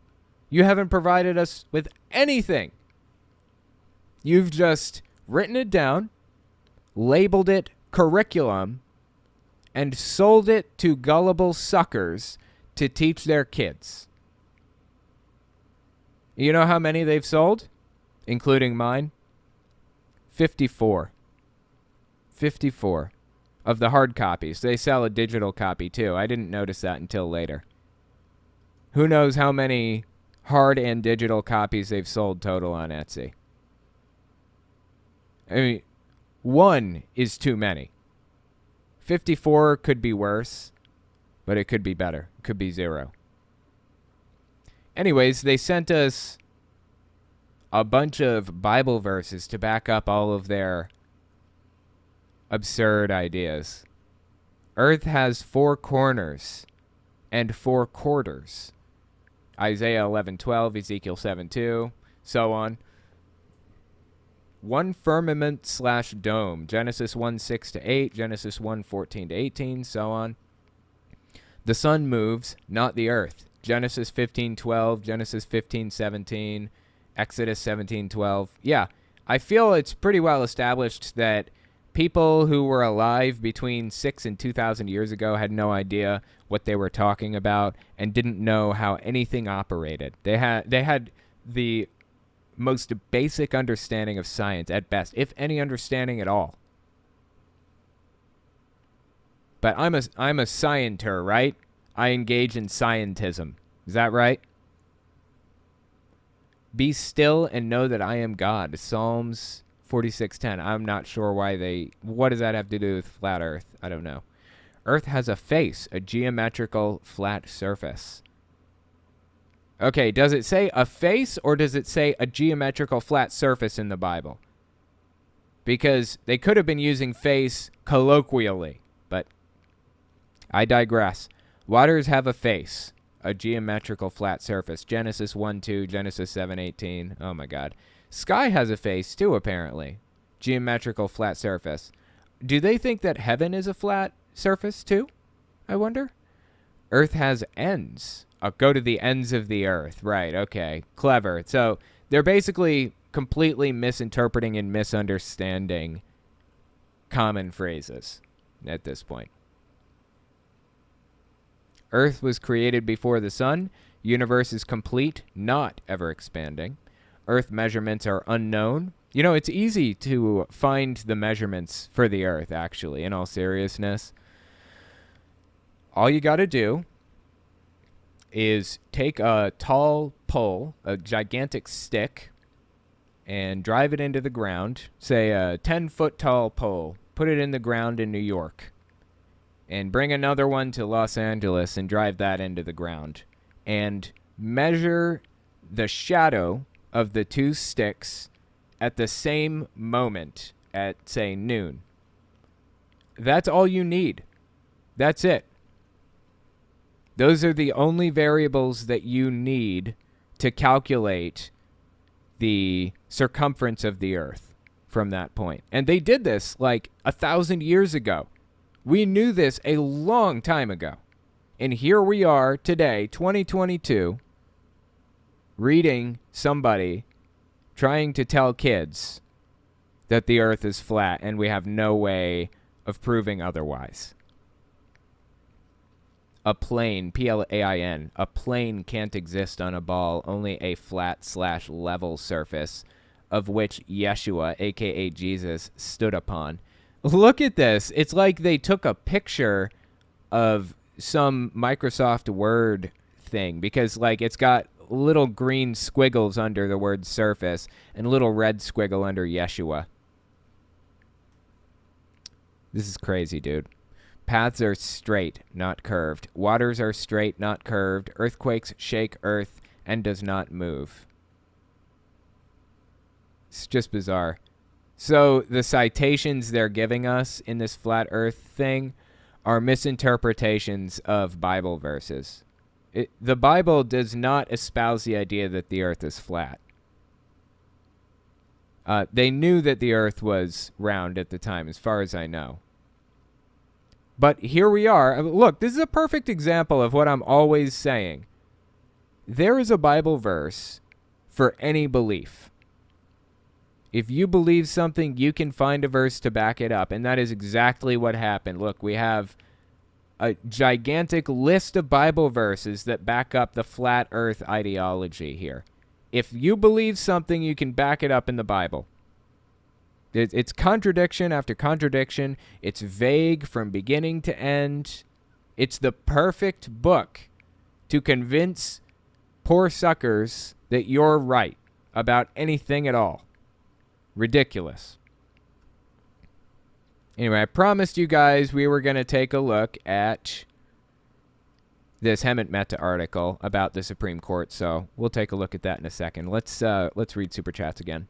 You haven't provided us with anything. You've just written it down, labeled it curriculum, and sold it to gullible suckers to teach their kids. You know how many they've sold? Including mine? 54. 54 of the hard copies. They sell a digital copy too. I didn't notice that until later. Who knows how many hard and digital copies they've sold total on Etsy? I mean, one is too many. 54 could be worse, but it could be better. It could be 0. Anyways, they sent us a bunch of Bible verses to back up all of their absurd ideas. Earth has 4 corners and 4 quarters. Isaiah 11:12, Ezekiel 7:2, so on. 1 firmament/dome, Genesis 1:6-8, Genesis 1:14-18, so on. The sun moves, not the earth. Genesis 15:12, Genesis 15:17, Exodus 17:12. Yeah, I feel it's pretty well established that people who were alive between 6 and 2,000 years ago had no idea what they were talking about and didn't know how anything operated. They had the most basic understanding of science at best, if any understanding at all. But I'm a scienter, right? I engage in scientism. Is that right? Be still and know that I am God. Psalms 46:10. I'm not sure what does that have to do with flat Earth? I don't know. Earth has a face, a geometrical flat surface. Okay, does it say a face or does it say a geometrical flat surface in the Bible? Because they could have been using face colloquially, but I digress. Waters have a face, a geometrical flat surface. Genesis 1:2, Genesis 7:18. Oh my God. Sky has a face too, apparently. Geometrical flat surface. Do they think that heaven is a flat surface too? I wonder. Earth has ends. Go to the ends of the earth. Right, okay. Clever. So they're basically completely misinterpreting and misunderstanding common phrases at this point. Earth was created before the sun. Universe is complete, not ever expanding. Earth measurements are unknown. You know, it's easy to find the measurements for the Earth, actually, in all seriousness. All you got to do is take a tall pole, a gigantic stick, and drive it into the ground. Say a 10-foot tall pole. Put it in the ground in New York. And bring another one to Los Angeles and drive that into the ground. And measure the shadow of the two sticks at the same moment at, say, noon. That's all you need. That's it. Those are the only variables that you need to calculate the circumference of the Earth from that point. And they did this like 1,000 years ago. We knew this a long time ago. And here we are today, 2022, reading somebody trying to tell kids that the Earth is flat and we have no way of proving otherwise. A plane, P-L-A-I-N, a plane can't exist on a ball, only a flat/level surface of which Yeshua, a.k.a. Jesus, stood upon. Look at this. It's like they took a picture of some Microsoft Word thing because, like, it's got little green squiggles under the word surface and a little red squiggle under Yeshua. This is crazy, dude. Paths are straight, not curved. Waters are straight, not curved. Earthquakes shake earth and does not move. It's just bizarre. So the citations they're giving us in this flat earth thing are misinterpretations of Bible verses. The Bible does not espouse the idea that the earth is flat. They knew that the earth was round at the time, as far as I know. But here we are. Look, this is a perfect example of what I'm always saying. There is a Bible verse for any belief. If you believe something, you can find a verse to back it up. And that is exactly what happened. Look, we have a gigantic list of Bible verses that back up the flat earth ideology here. If you believe something, you can back it up in the Bible. It's contradiction after contradiction. It's vague from beginning to end. It's the perfect book to convince poor suckers that you're right about anything at all. Ridiculous. Anyway, I promised you guys we were going to take a look at this Hemant Mehta article about the Supreme Court, so we'll take a look at that in a second. Let's read Super Chats again.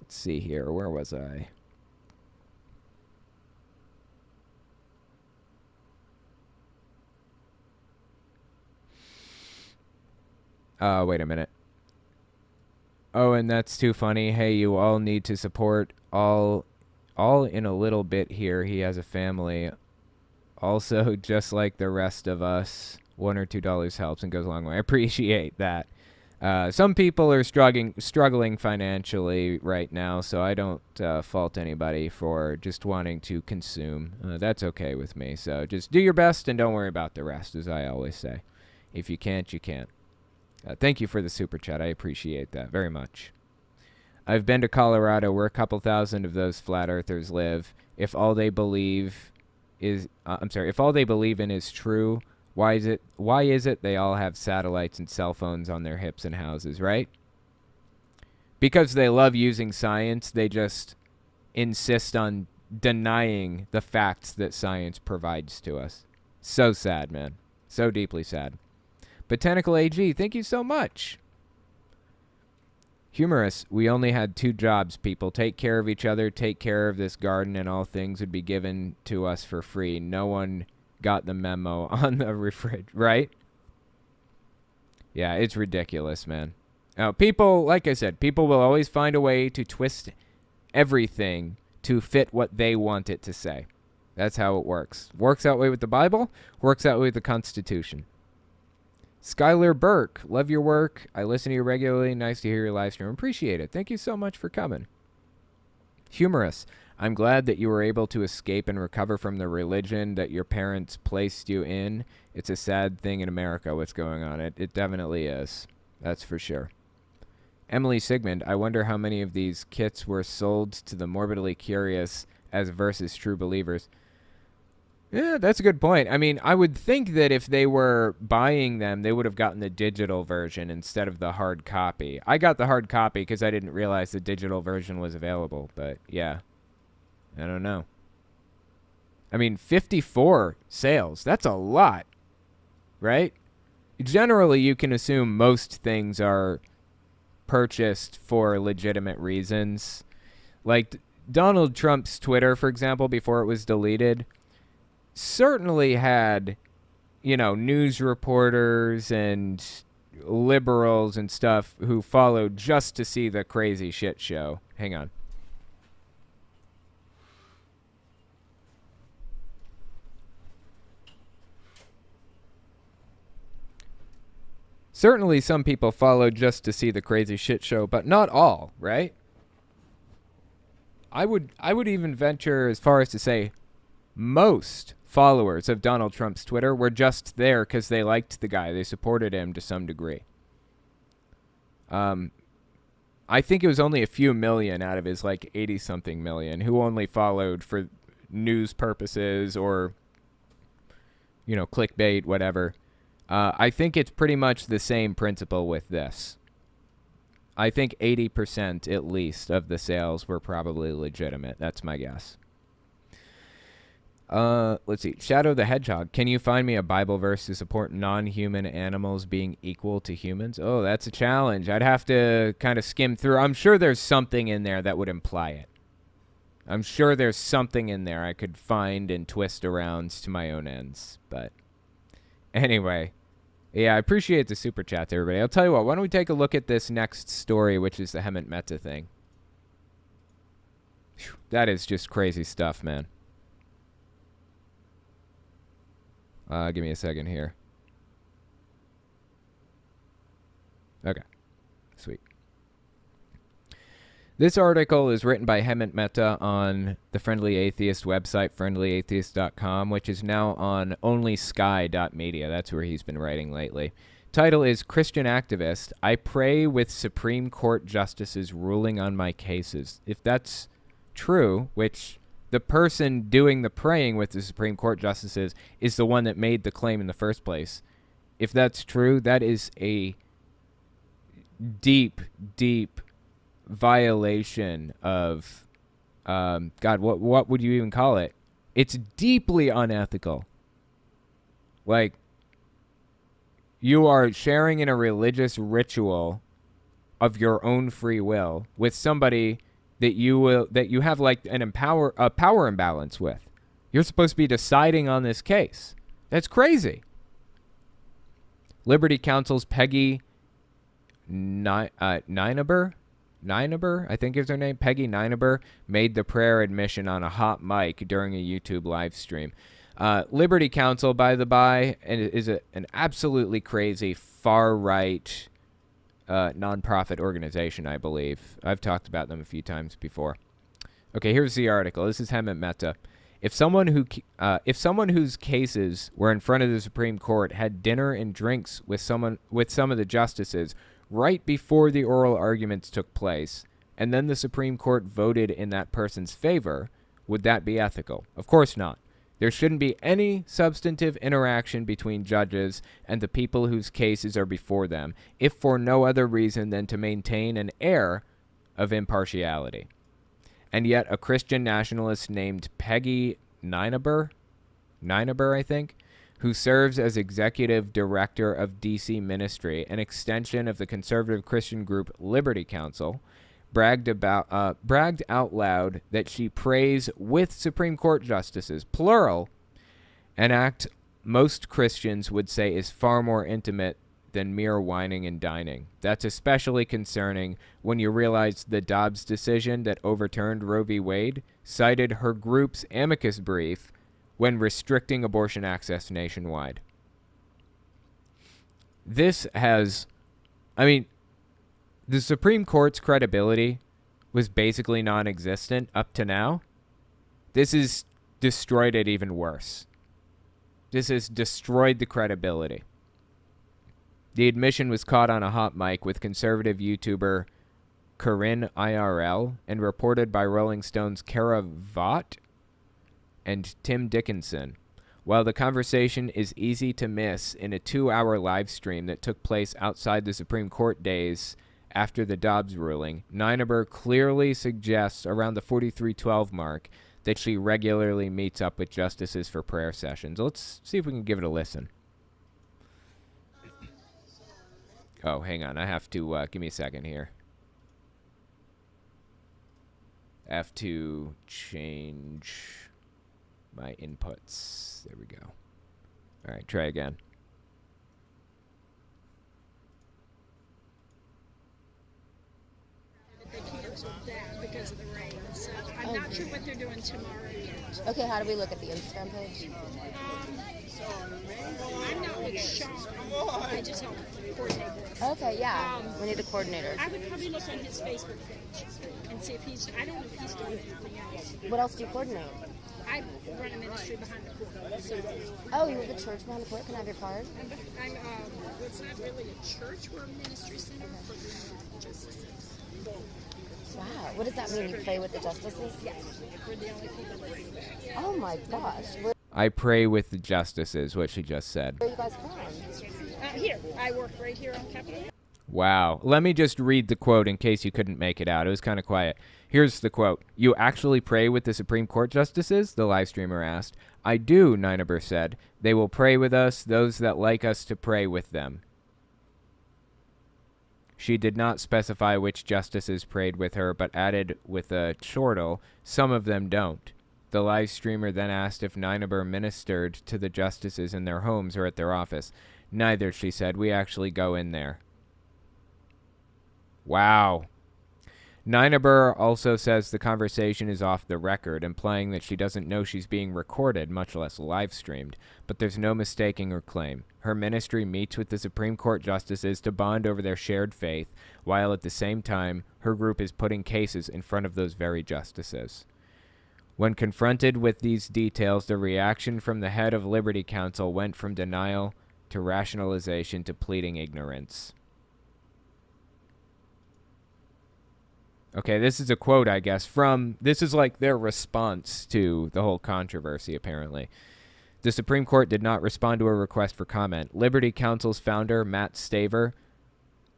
Let's see here. Where was I? Wait a minute. Owen, that's too funny. Hey, you all need to support all in a little bit here. He has a family. Also, just like the rest of us, $1 or $2 helps and goes a long way. I appreciate that. Some people are struggling financially right now, so I don't fault anybody for just wanting to consume. That's okay with me. So just do your best and don't worry about the rest, as I always say. If you can't, you can't. Thank you for the super chat. I appreciate that very much. I've been to Colorado where a couple thousand of those flat earthers live. If all they believe if all they believe in is true, why is it they all have satellites and cell phones on their hips and houses, right? Because they love using science, they just insist on denying the facts that science provides to us. So sad, man. So deeply sad. Botanical AG, thank you so much. Humorous, we only had 2 jobs, people. Take care of each other, take care of this garden, and all things would be given to us for free. No one got the memo on the refrigerator, right? Yeah, it's ridiculous, man. Now, people, like I said, people will always find a way to twist everything to fit what they want it to say. That's how it works. Works that way with the Bible, works that way with the Constitution. Skylar Burke, love your work. I listen to you regularly. Nice to hear your live stream. Appreciate it. Thank you so much for coming. Humorous, I'm glad that you were able to escape and recover from the religion that your parents placed you in. It's a sad thing in America what's going on. It definitely is. That's for sure. Emily Sigmund, I wonder how many of these kits were sold to the morbidly curious as versus true believers. Yeah, that's a good point. I mean, I would think that if they were buying them, they would have gotten the digital version instead of the hard copy. I got the hard copy because I didn't realize the digital version was available. But, yeah, I don't know. I mean, 54 sales. That's a lot, right? Generally, you can assume most things are purchased for legitimate reasons. Like Donald Trump's Twitter, for example, before it was deleted, certainly had, news reporters and liberals and stuff who followed just to see the crazy shit show. Hang on. Certainly some people followed just to see the crazy shit show, but not all, right? I would even venture as far as to say most followers of Donald Trump's Twitter were just there because they liked the guy. They supported him to some degree. I think it was only a few million out of his 80-something million who only followed for news purposes or, clickbait, whatever. I think it's pretty much the same principle with this. I think 80% at least of the sales were probably legitimate. That's my guess. Let's see. Shadow the Hedgehog. Can you find me a Bible verse to support non-human animals being equal to humans? Oh, that's a challenge. I'd have to kind of skim through. I'm sure there's something in there that would imply it. I'm sure there's something in there I could find and twist around to my own ends. But anyway, yeah, I appreciate the super chat, everybody. I'll tell you what. Why don't we take a look at this next story, which is the Hemet Meta thing. Whew, that is just crazy stuff, man. Give me a second here. Okay. Sweet. This article is written by Hemet Meta on the Friendly Atheist website, friendlyatheist.com, which is now on onlysky.media. That's where he's been writing lately. Title is Christian Activist, I Pray with Supreme Court Justices Ruling on My Cases. If that's true, which the person doing the praying with the Supreme Court justices is the one that made the claim in the first place. If that's true, that is a deep, deep violation of, God, what would you even call it? It's deeply unethical. Like, you are sharing in a religious ritual of your own free will with somebody that you have like a power imbalance with. You're supposed to be deciding on this case. That's crazy. Liberty Counsel's Peggy Nineber, I think is her name. Peggy Nineber made the prayer admission on a hot mic during a YouTube live stream. Liberty Counsel, by the by, is an absolutely crazy far-right nonprofit organization, I believe. I've talked about them a few times before. Okay, here's the article. This is Hemet Meta. If someone whose cases were in front of the Supreme Court had dinner and drinks with some of the justices right before the oral arguments took place, and then the Supreme Court voted in that person's favor, would that be ethical? Of course not. There shouldn't be any substantive interaction between judges and the people whose cases are before them, if for no other reason than to maintain an air of impartiality. And yet a Christian nationalist named Peggy Nineber, I think, who serves as executive director of DC Ministry, an extension of the conservative Christian group Liberty Counsel, bragged out loud that she prays with Supreme Court justices, plural, an act most Christians would say is far more intimate than mere whining and dining. That's especially concerning when you realize the Dobbs decision that overturned Roe v. Wade cited her group's amicus brief when restricting abortion access nationwide. This has, the Supreme Court's credibility was basically non-existent up to now. This has destroyed it even worse. This has destroyed the credibility. The admission was caught on a hot mic with conservative YouTuber Corinne IRL and reported by Rolling Stone's Kara Vaught and Tim Dickinson. While the conversation is easy to miss in a 2-hour live stream that took place outside the Supreme Court days after the Dobbs ruling, Nineber clearly suggests around the 4312 mark that she regularly meets up with justices for prayer sessions. Let's see if we can give it a listen. Oh, hang on. I have to, give me a second here. I have to change my inputs. There we go. All right, try again. They canceled that because of the rain. So I'm not sure what they're doing tomorrow yet. Okay, how do we look at the Instagram page? I'm not with Sean. I just help coordinate this. Okay, yeah. We need a coordinator. I would probably look on his Facebook page and see if he's, I don't know if he's doing anything else. What else do you coordinate? I run a ministry behind the court. So Oh, you're the church behind the court? Can I have your card? it's not really a church, we're a ministry center for the justices. Wow. What does that mean? You pray with the justices? Yes, we're the only people that do that. Oh my gosh. I pray with the justices, what she just said. Where are you guys from? Here, I work right here on Capitol Hill. Wow. Let me just read the quote in case you couldn't make it out. It was kind of quiet. Here's the quote. "You actually pray with the Supreme Court justices?" the live streamer asked. "I do," Nineber said. "They will pray with us, those that like us to pray with them." She did not specify which justices prayed with her, but added with a chortle, "Some of them don't." The live streamer then asked if Nineber ministered to the justices in their homes or at their office. "Neither," she said. "We actually go in there." Wow. Nineber also says the conversation is off the record, implying that she doesn't know she's being recorded, much less live streamed, but there's no mistaking her claim. Her ministry meets with the Supreme Court justices to bond over their shared faith, while at the same time, her group is putting cases in front of those very justices. When confronted with these details, the reaction from the head of Liberty Counsel went from denial to rationalization to pleading ignorance. Okay, this is a quote, I guess, this is like their response to the whole controversy, apparently. "The Supreme Court did not respond to a request for comment. Liberty Counsel's founder, Matt Staver,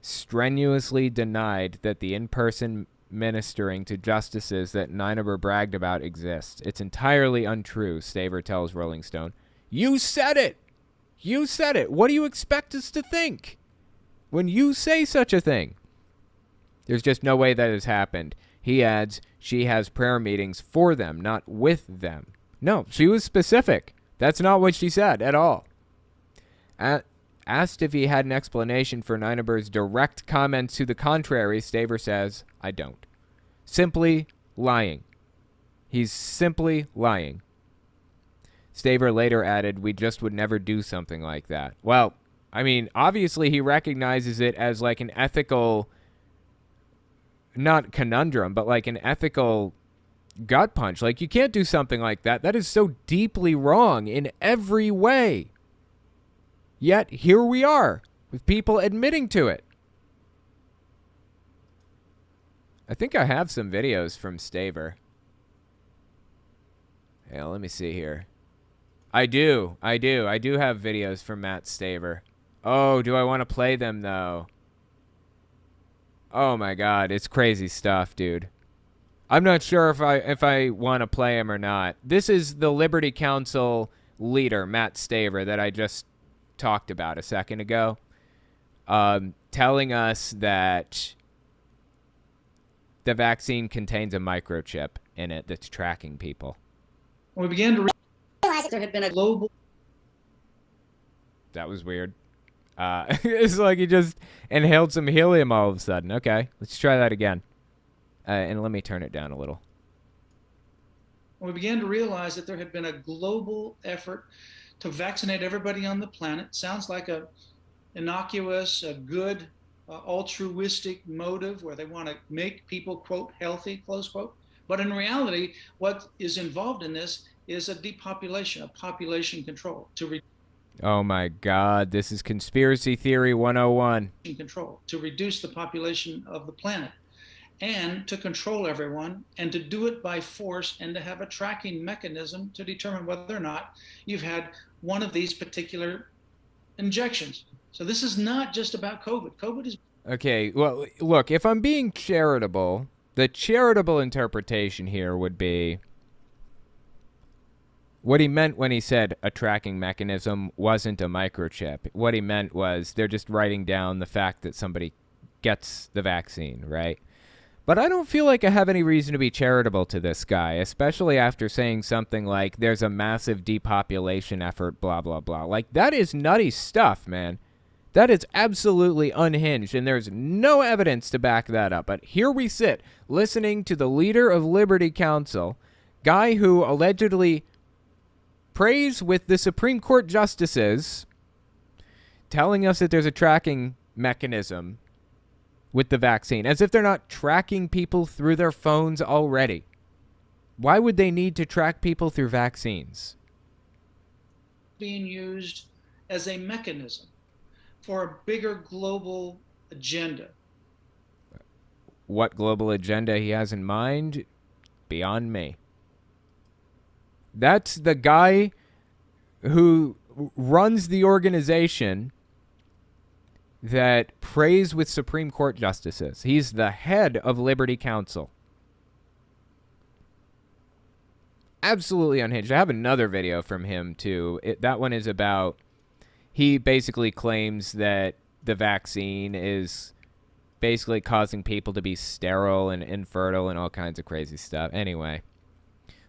strenuously denied that the in-person ministering to justices that Nineber bragged about exists. It's entirely untrue," Staver tells Rolling Stone. "You said it! You said it! What do you expect us to think when you say such a thing? There's just no way that has happened." He adds, "She has prayer meetings for them, not with them." No, she was specific. That's not what she said at all. Asked if he had an explanation for Nineber's direct comments to the contrary, Staver says, "I don't." Simply lying. He's simply lying. Staver later added, "We just would never do something like that." Well, I mean, obviously he recognizes it as like an ethical, not conundrum, but like an ethical gut punch. Like, you can't do something like that. That is so deeply wrong in every way. Yet here we are with people admitting to it. I think I have some videos from Staver. Yeah, let me see here. I do have videos from Matt Staver. Oh, do I want to play them though? Oh my God, it's crazy stuff, dude. I'm not sure if I want to play him or not. This is the Liberty Counsel leader, Matt Staver, that I just talked about a second ago, telling us that the vaccine contains a microchip in it that's tracking people. We began to realize there had been a global... That was weird. It's like he just inhaled some helium all of a sudden. Okay, let's try that again. And let me turn it down a little. We began to realize that there had been a global effort to vaccinate everybody on the planet. Sounds like a innocuous, a good, altruistic motive where they want to make people, quote, healthy, close quote. But in reality, what is involved in this is a depopulation, a population control Oh my God, this is Conspiracy Theory 101. To reduce the population of the planet and to control everyone and to do it by force and to have a tracking mechanism to determine whether or not you've had one of these particular injections. So this is not just about COVID. COVID is... Okay, well, look, if I'm being charitable, the charitable interpretation here would be what he meant when he said a tracking mechanism wasn't a microchip. What he meant was they're just writing down the fact that somebody gets the vaccine, right? But I don't feel like I have any reason to be charitable to this guy, especially after saying something like there's a massive depopulation effort, blah, blah, blah. Like, that is nutty stuff, man. That is absolutely unhinged, and there's no evidence to back that up. But here we sit, listening to the leader of Liberty Counsel, guy who allegedly prays with the Supreme Court justices, telling us that there's a tracking mechanism with the vaccine, as if they're not tracking people through their phones already. Why would they need to track people through vaccines? Being used as a mechanism for a bigger global agenda. What global agenda he has in mind? Beyond me. That's the guy who runs the organization that prays with Supreme Court justices. He's the head of Liberty Counsel. Absolutely unhinged. I have another video from him, too. That one is about, he basically claims that the vaccine is basically causing people to be sterile and infertile and all kinds of crazy stuff. Anyway,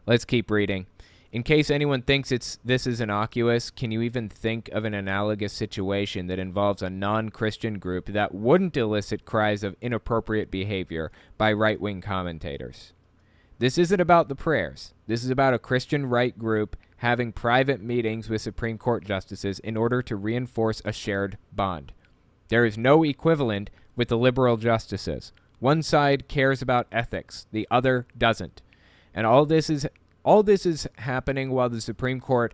let's keep reading. In case anyone thinks this is innocuous, can you even think of an analogous situation that involves a non-Christian group that wouldn't elicit cries of inappropriate behavior by right-wing commentators? This isn't about the prayers. This is about a Christian right group having private meetings with Supreme Court justices in order to reinforce a shared bond. There is no equivalent with the liberal justices. One side cares about ethics, the other doesn't. And all this is happening while the Supreme Court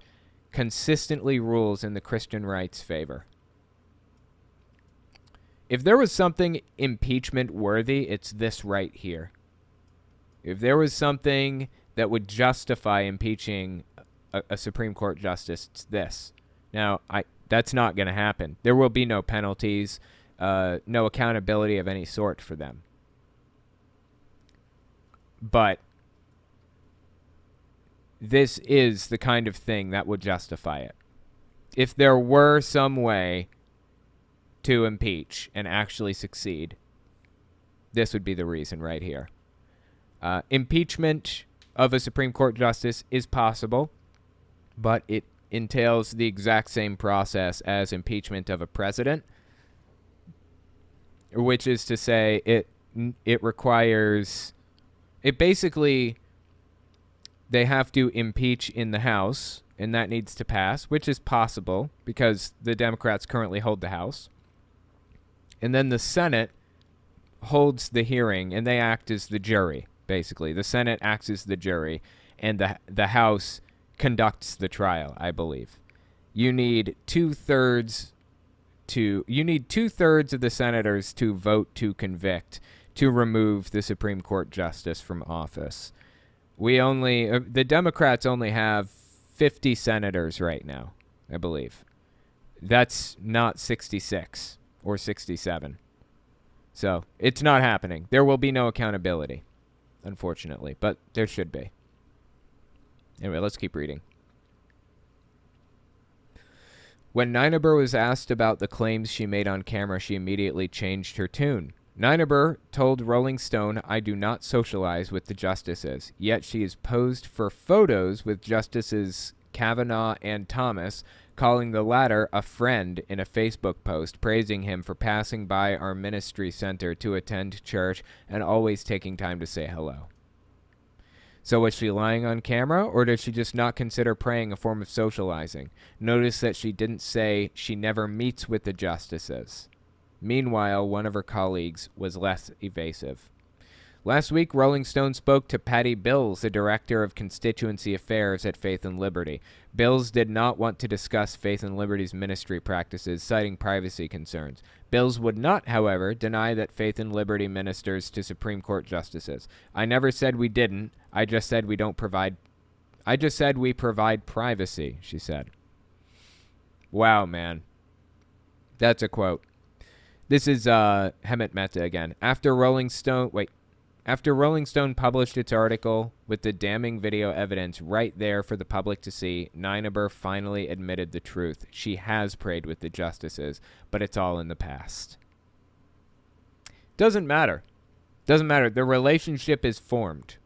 consistently rules in the Christian right's favor. If there was something impeachment worthy, it's this right here. If there was something that would justify impeaching a Supreme Court justice, it's this. Now, that's not going to happen. There will be no penalties, no accountability of any sort for them. But this is the kind of thing that would justify it. If there were some way to impeach and actually succeed, this would be the reason right here. Impeachment of a Supreme Court justice is possible, but it entails the exact same process as impeachment of a president, which is to say it requires, it basically, they have to impeach in the House, and that needs to pass, which is possible because the Democrats currently hold the House. And then the Senate holds the hearing, and they act as the jury, basically. The Senate acts as the jury, and the House conducts the trial, I believe. You need two-thirds of the senators to vote to convict, to remove the Supreme Court justice from office. The Democrats only have 50 senators right now, I believe. That's not 66 or 67. So it's not happening. There will be no accountability, unfortunately, but there should be. Anyway, let's keep reading. When Niebuhr was asked about the claims she made on camera, she immediately changed her tune. Niebuhr told Rolling Stone, "I do not socialize with the justices," yet she is posed for photos with Justices Kavanaugh and Thomas, calling the latter a friend in a Facebook post, praising him for passing by our ministry center to attend church and always taking time to say hello. So was she lying on camera, or did she just not consider praying a form of socializing? Notice that she didn't say she never meets with the justices. Meanwhile, one of her colleagues was less evasive. Last week, Rolling Stone spoke to Patty Bills, the director of constituency affairs at Faith and Liberty. Bills did not want to discuss Faith and Liberty's ministry practices, citing privacy concerns. Bills would not, however, deny that Faith and Liberty ministers to Supreme Court justices. "I never said we didn't. I just said we provide privacy," she said. Wow, man. That's a quote. This is Hemant Mehta again. After Rolling Stone published its article with the damning video evidence right there for the public to see, Niebuhr finally admitted the truth. She has prayed with the justices, but it's all in the past. Doesn't matter. Doesn't matter. The relationship is formed.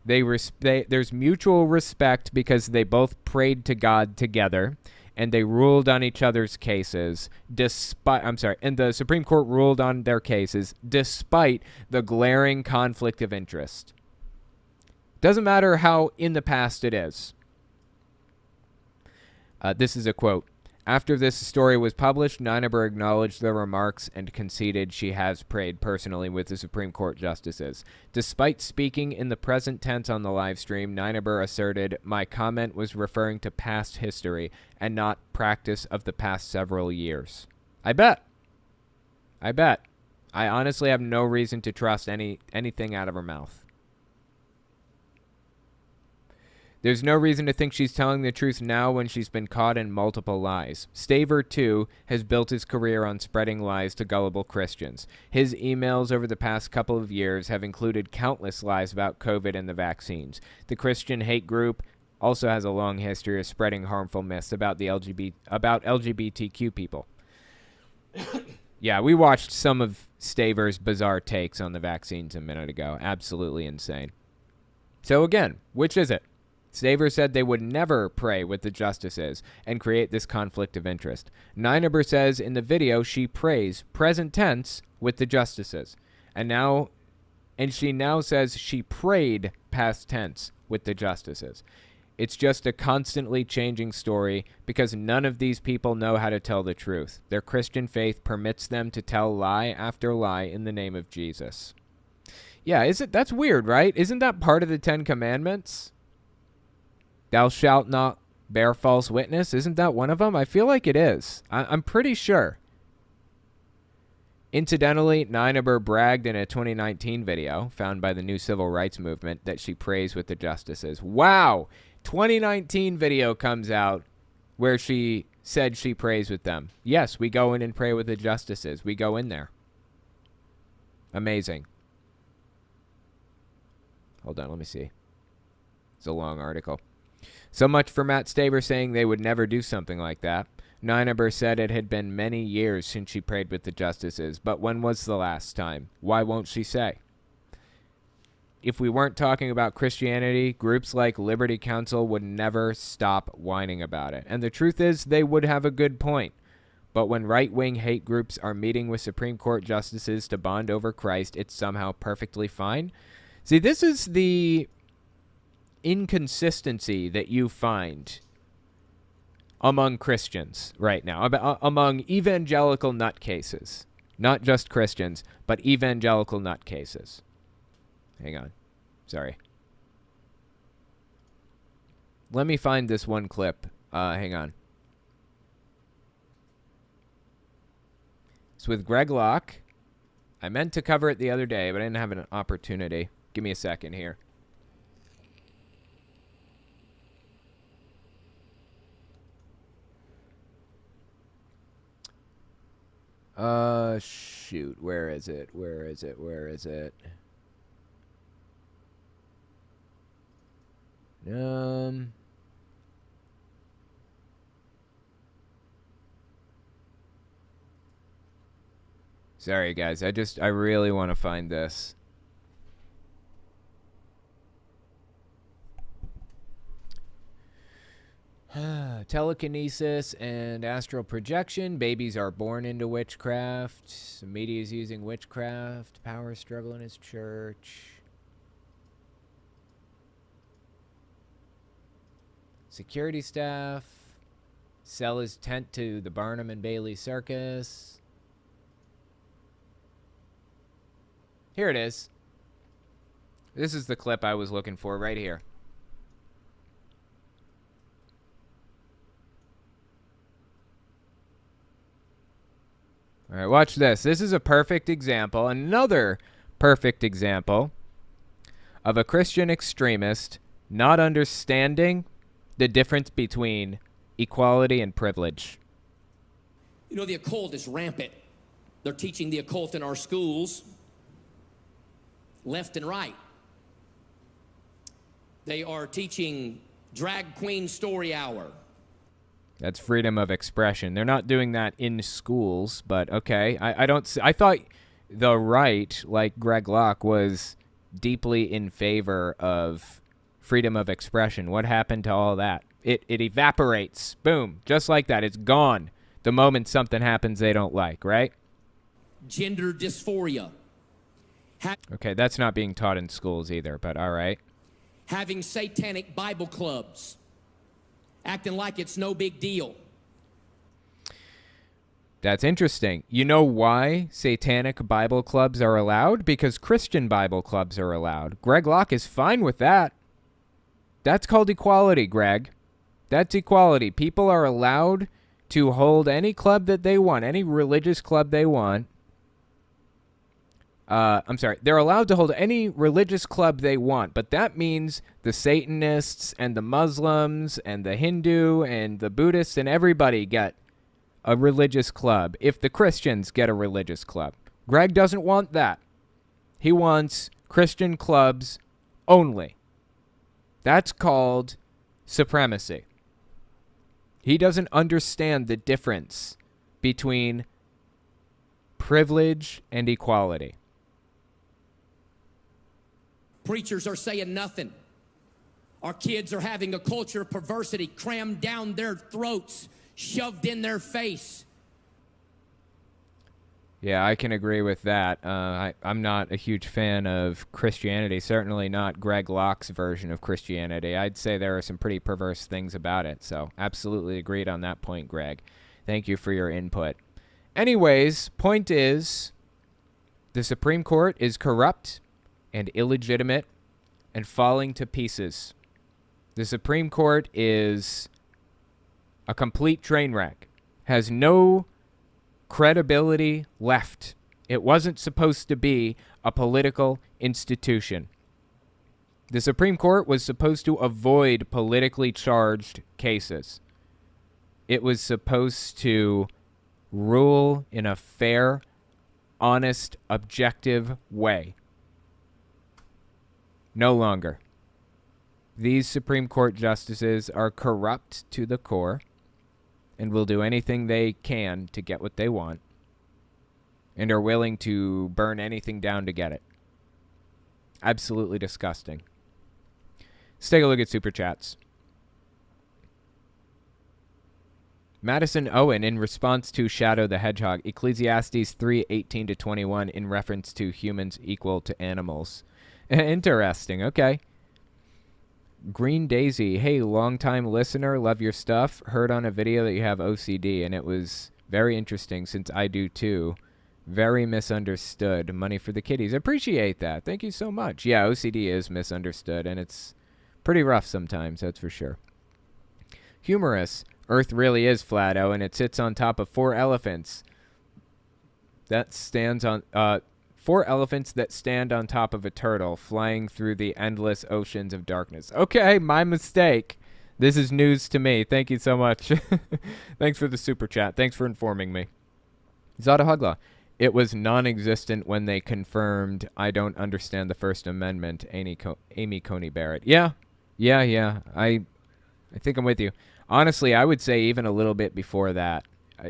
There's mutual respect because they both prayed to God together, and they ruled on each other's cases and the Supreme Court ruled on their cases despite the glaring conflict of interest. Doesn't matter how in the past it is. This is a quote. After this story was published, Niebuhr acknowledged the remarks and conceded she has prayed personally with the Supreme Court justices. Despite speaking in the present tense on the live stream, Niebuhr asserted, "My comment was referring to past history and not practice of the past several years." I bet. I honestly have no reason to trust anything out of her mouth. There's no reason to think she's telling the truth now when she's been caught in multiple lies. Staver, too, has built his career on spreading lies to gullible Christians. His emails over the past couple of years have included countless lies about COVID and the vaccines. The Christian hate group also has a long history of spreading harmful myths about LGBTQ people. Yeah, we watched some of Staver's bizarre takes on the vaccines a minute ago. Absolutely insane. So again, which is it? Staver said they would never pray with the justices and create this conflict of interest. Nineber says in the video she prays, present tense, with the justices. And she now says she prayed, past tense, with the justices. It's just a constantly changing story because none of these people know how to tell the truth. Their Christian faith permits them to tell lie after lie in the name of Jesus. Yeah, that's weird, right? Isn't that part of the 10 Commandments? Thou shalt not bear false witness. Isn't that one of them? I feel like it is. I'm pretty sure. Incidentally, Nineber bragged in a 2019 video found by the New Civil Rights Movement that she prays with the justices. Wow! 2019 video comes out where she said she prays with them. Yes, we go in and pray with the justices. We go in there. Amazing. Hold on, let me see. It's a long article. So much for Matt Staver saying they would never do something like that. Nineber said it had been many years since she prayed with the justices, but when was the last time? Why won't she say? If we weren't talking about Christianity, groups like Liberty Counsel would never stop whining about it. And the truth is, they would have a good point. But when right-wing hate groups are meeting with Supreme Court justices to bond over Christ, it's somehow perfectly fine. See, this is the inconsistency that you find among Christians right now, among evangelical nutcases. Not just Christians, but evangelical nutcases. Hang on. Sorry. Let me find this one clip. Hang on. It's with Greg Locke. I meant to cover it the other day, but I didn't have an opportunity. Give me a second here. Shoot. Where is it? Sorry, guys. I really want to find this. Telekinesis and astral projection. Babies are born into witchcraft. The media is using witchcraft. Power struggle in his church. Security staff. Sell his tent to the Barnum and Bailey Circus. Here it is. This is the clip I was looking for right here. All right, watch this. This is a perfect example, another perfect example of a Christian extremist not understanding the difference between equality and privilege. You know, the occult is rampant. They're teaching the occult in our schools, left and right. They are teaching drag queen story hour. That's freedom of expression. They're not doing that in schools, but okay. I thought the right, like Greg Locke, was deeply in favor of freedom of expression. What happened to all that? It evaporates. Boom. Just like that. It's gone the moment something happens they don't like, right? Gender dysphoria. Okay, that's not being taught in schools either, but all right. Having satanic Bible clubs. Acting like it's no big deal. That's interesting. You know why satanic Bible clubs are allowed? Because Christian Bible clubs are allowed. Greg Locke is fine with that. That's called equality, Greg. That's equality. People are allowed to hold any club that they want, any religious club they want, I'm sorry, they're allowed to hold any religious club they want, but that means the Satanists and the Muslims and the Hindu and the Buddhists and everybody get a religious club if the Christians get a religious club. Greg doesn't want that. He wants Christian clubs only. That's called supremacy. He doesn't understand the difference between privilege and equality. Preachers are saying nothing. Our kids are having a culture of perversity crammed down their throats, shoved in their face. Yeah, I can agree with that. I'm not a huge fan of Christianity, certainly not Greg Locke's version of Christianity. I'd say there are some pretty perverse things about it, so absolutely agreed on that point, Greg. Thank you for your input. Anyways, point is, the Supreme Court is corrupt and illegitimate and falling to pieces. The Supreme Court is a complete train wreck, has no credibility left. It wasn't supposed to be a political institution. The Supreme Court was supposed to avoid politically charged cases. It was supposed to rule in a fair, honest, objective way. No longer. These Supreme Court justices are corrupt to the core and will do anything they can to get what they want and are willing to burn anything down to get it. Absolutely disgusting. Let's take a look at Super Chats. Madison Owen, in response to Shadow the Hedgehog, Ecclesiastes 3:18-21, in reference to humans equal to animals. Interesting. Okay. Green Daisy, hey, long-time listener, love your stuff. Heard on a video that you have OCD, and it was very interesting since I do too. Very misunderstood. Money for the kiddies. Appreciate that. Thank you so much. Yeah, OCD is misunderstood, and it's pretty rough sometimes, that's for sure. Humorous. Earth really is flat, and it sits on top of 4 elephants. That stands on... 4 elephants that stand on top of a turtle flying through the endless oceans of darkness. Okay, my mistake. This is news to me. Thank you so much. Thanks for the super chat. Thanks for informing me. Zada Hugla. It was non-existent when they confirmed I don't understand the First Amendment, Amy Coney Barrett. Yeah. I think I'm with you. Honestly, I would say even a little bit before that,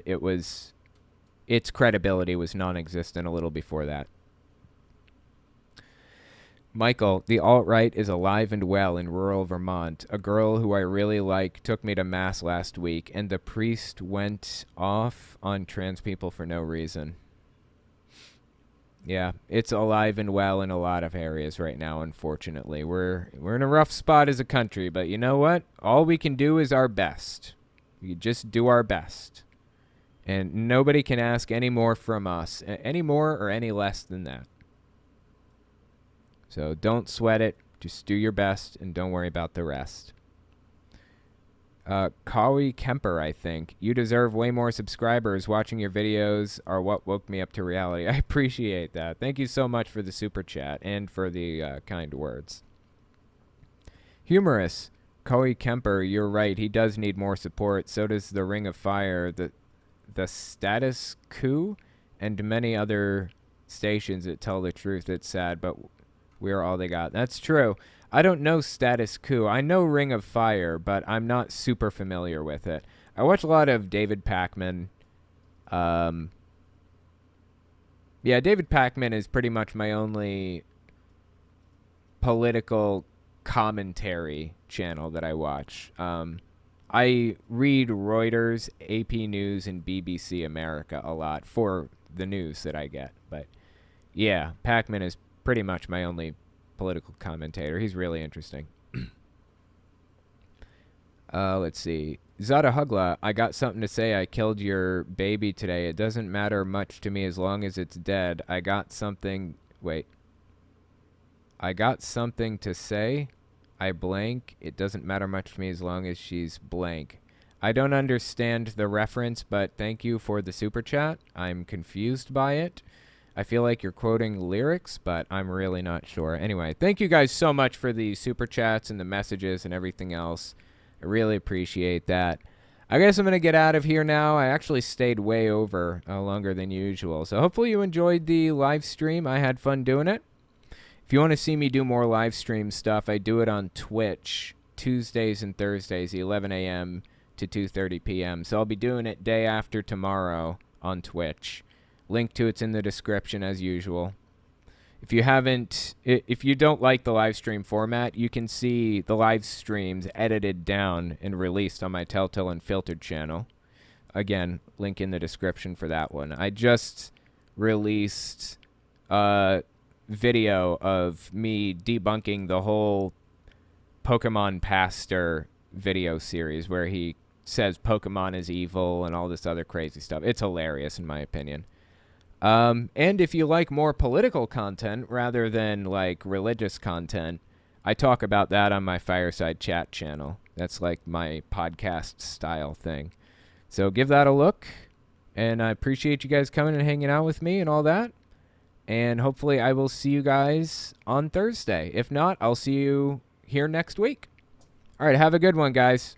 its credibility was non-existent a little before that. Michael, the alt-right is alive and well in rural Vermont. A girl who I really like took me to Mass last week, and the priest went off on trans people for no reason. Yeah, it's alive and well in a lot of areas right now, unfortunately. We're in a rough spot as a country, but you know what? All we can do is our best. We just do our best. And nobody can ask any more from us, any more or any less than that. So don't sweat it. Just do your best and don't worry about the rest. Kawi Kemper, I think. You deserve way more subscribers. Watching your videos are what woke me up to reality. I appreciate that. Thank you so much for the super chat and for the kind words. Humorous. Kawi Kemper, you're right. He does need more support. So does the Ring of Fire, the Status Quo, and many other stations that tell the truth. It's sad, but we're all they got. That's true. I don't know Status Quo. I know Ring of Fire, but I'm not super familiar with it. I watch a lot of David Pakman. Yeah, David Pakman is pretty much my only political commentary channel that I watch. I read Reuters, AP News, and BBC America a lot for the news that I get. But yeah, Pakman is pretty much my only political commentator. He's really interesting. Let's see. Zada Hugla, I got something to say. I killed your baby today. It doesn't matter much to me as long as it's dead. I got something to say. I blank. It doesn't matter much to me as long as she's blank. I don't understand the reference, but thank you for the super chat. I'm confused by it. I feel like you're quoting lyrics, but I'm really not sure. Anyway, thank you guys so much for the super chats and the messages and everything else. I really appreciate that. I guess I'm going to get out of here now. I actually stayed way over longer than usual. So hopefully you enjoyed the live stream. I had fun doing it. If you want to see me do more live stream stuff, I do it on Twitch Tuesdays and Thursdays, 11 a.m. to 2:30 p.m. So I'll be doing it day after tomorrow on Twitch. Link to it's in the description as usual. If you don't like the live stream format, you can see the live streams edited down and released on my Telltale Unfiltered channel. Again, link in the description for that one. I just released a video of me debunking the whole Pokemon Pastor video series where he says Pokemon is evil and all this other crazy stuff. It's hilarious in my opinion. And if you like more political content rather than like religious content, I talk about that on my Fireside Chat channel. That's like my podcast style thing. So give that a look. And I appreciate you guys coming and hanging out with me and all that. And hopefully I will see you guys on Thursday. If not, I'll see you here next week. All right, have a good one, guys.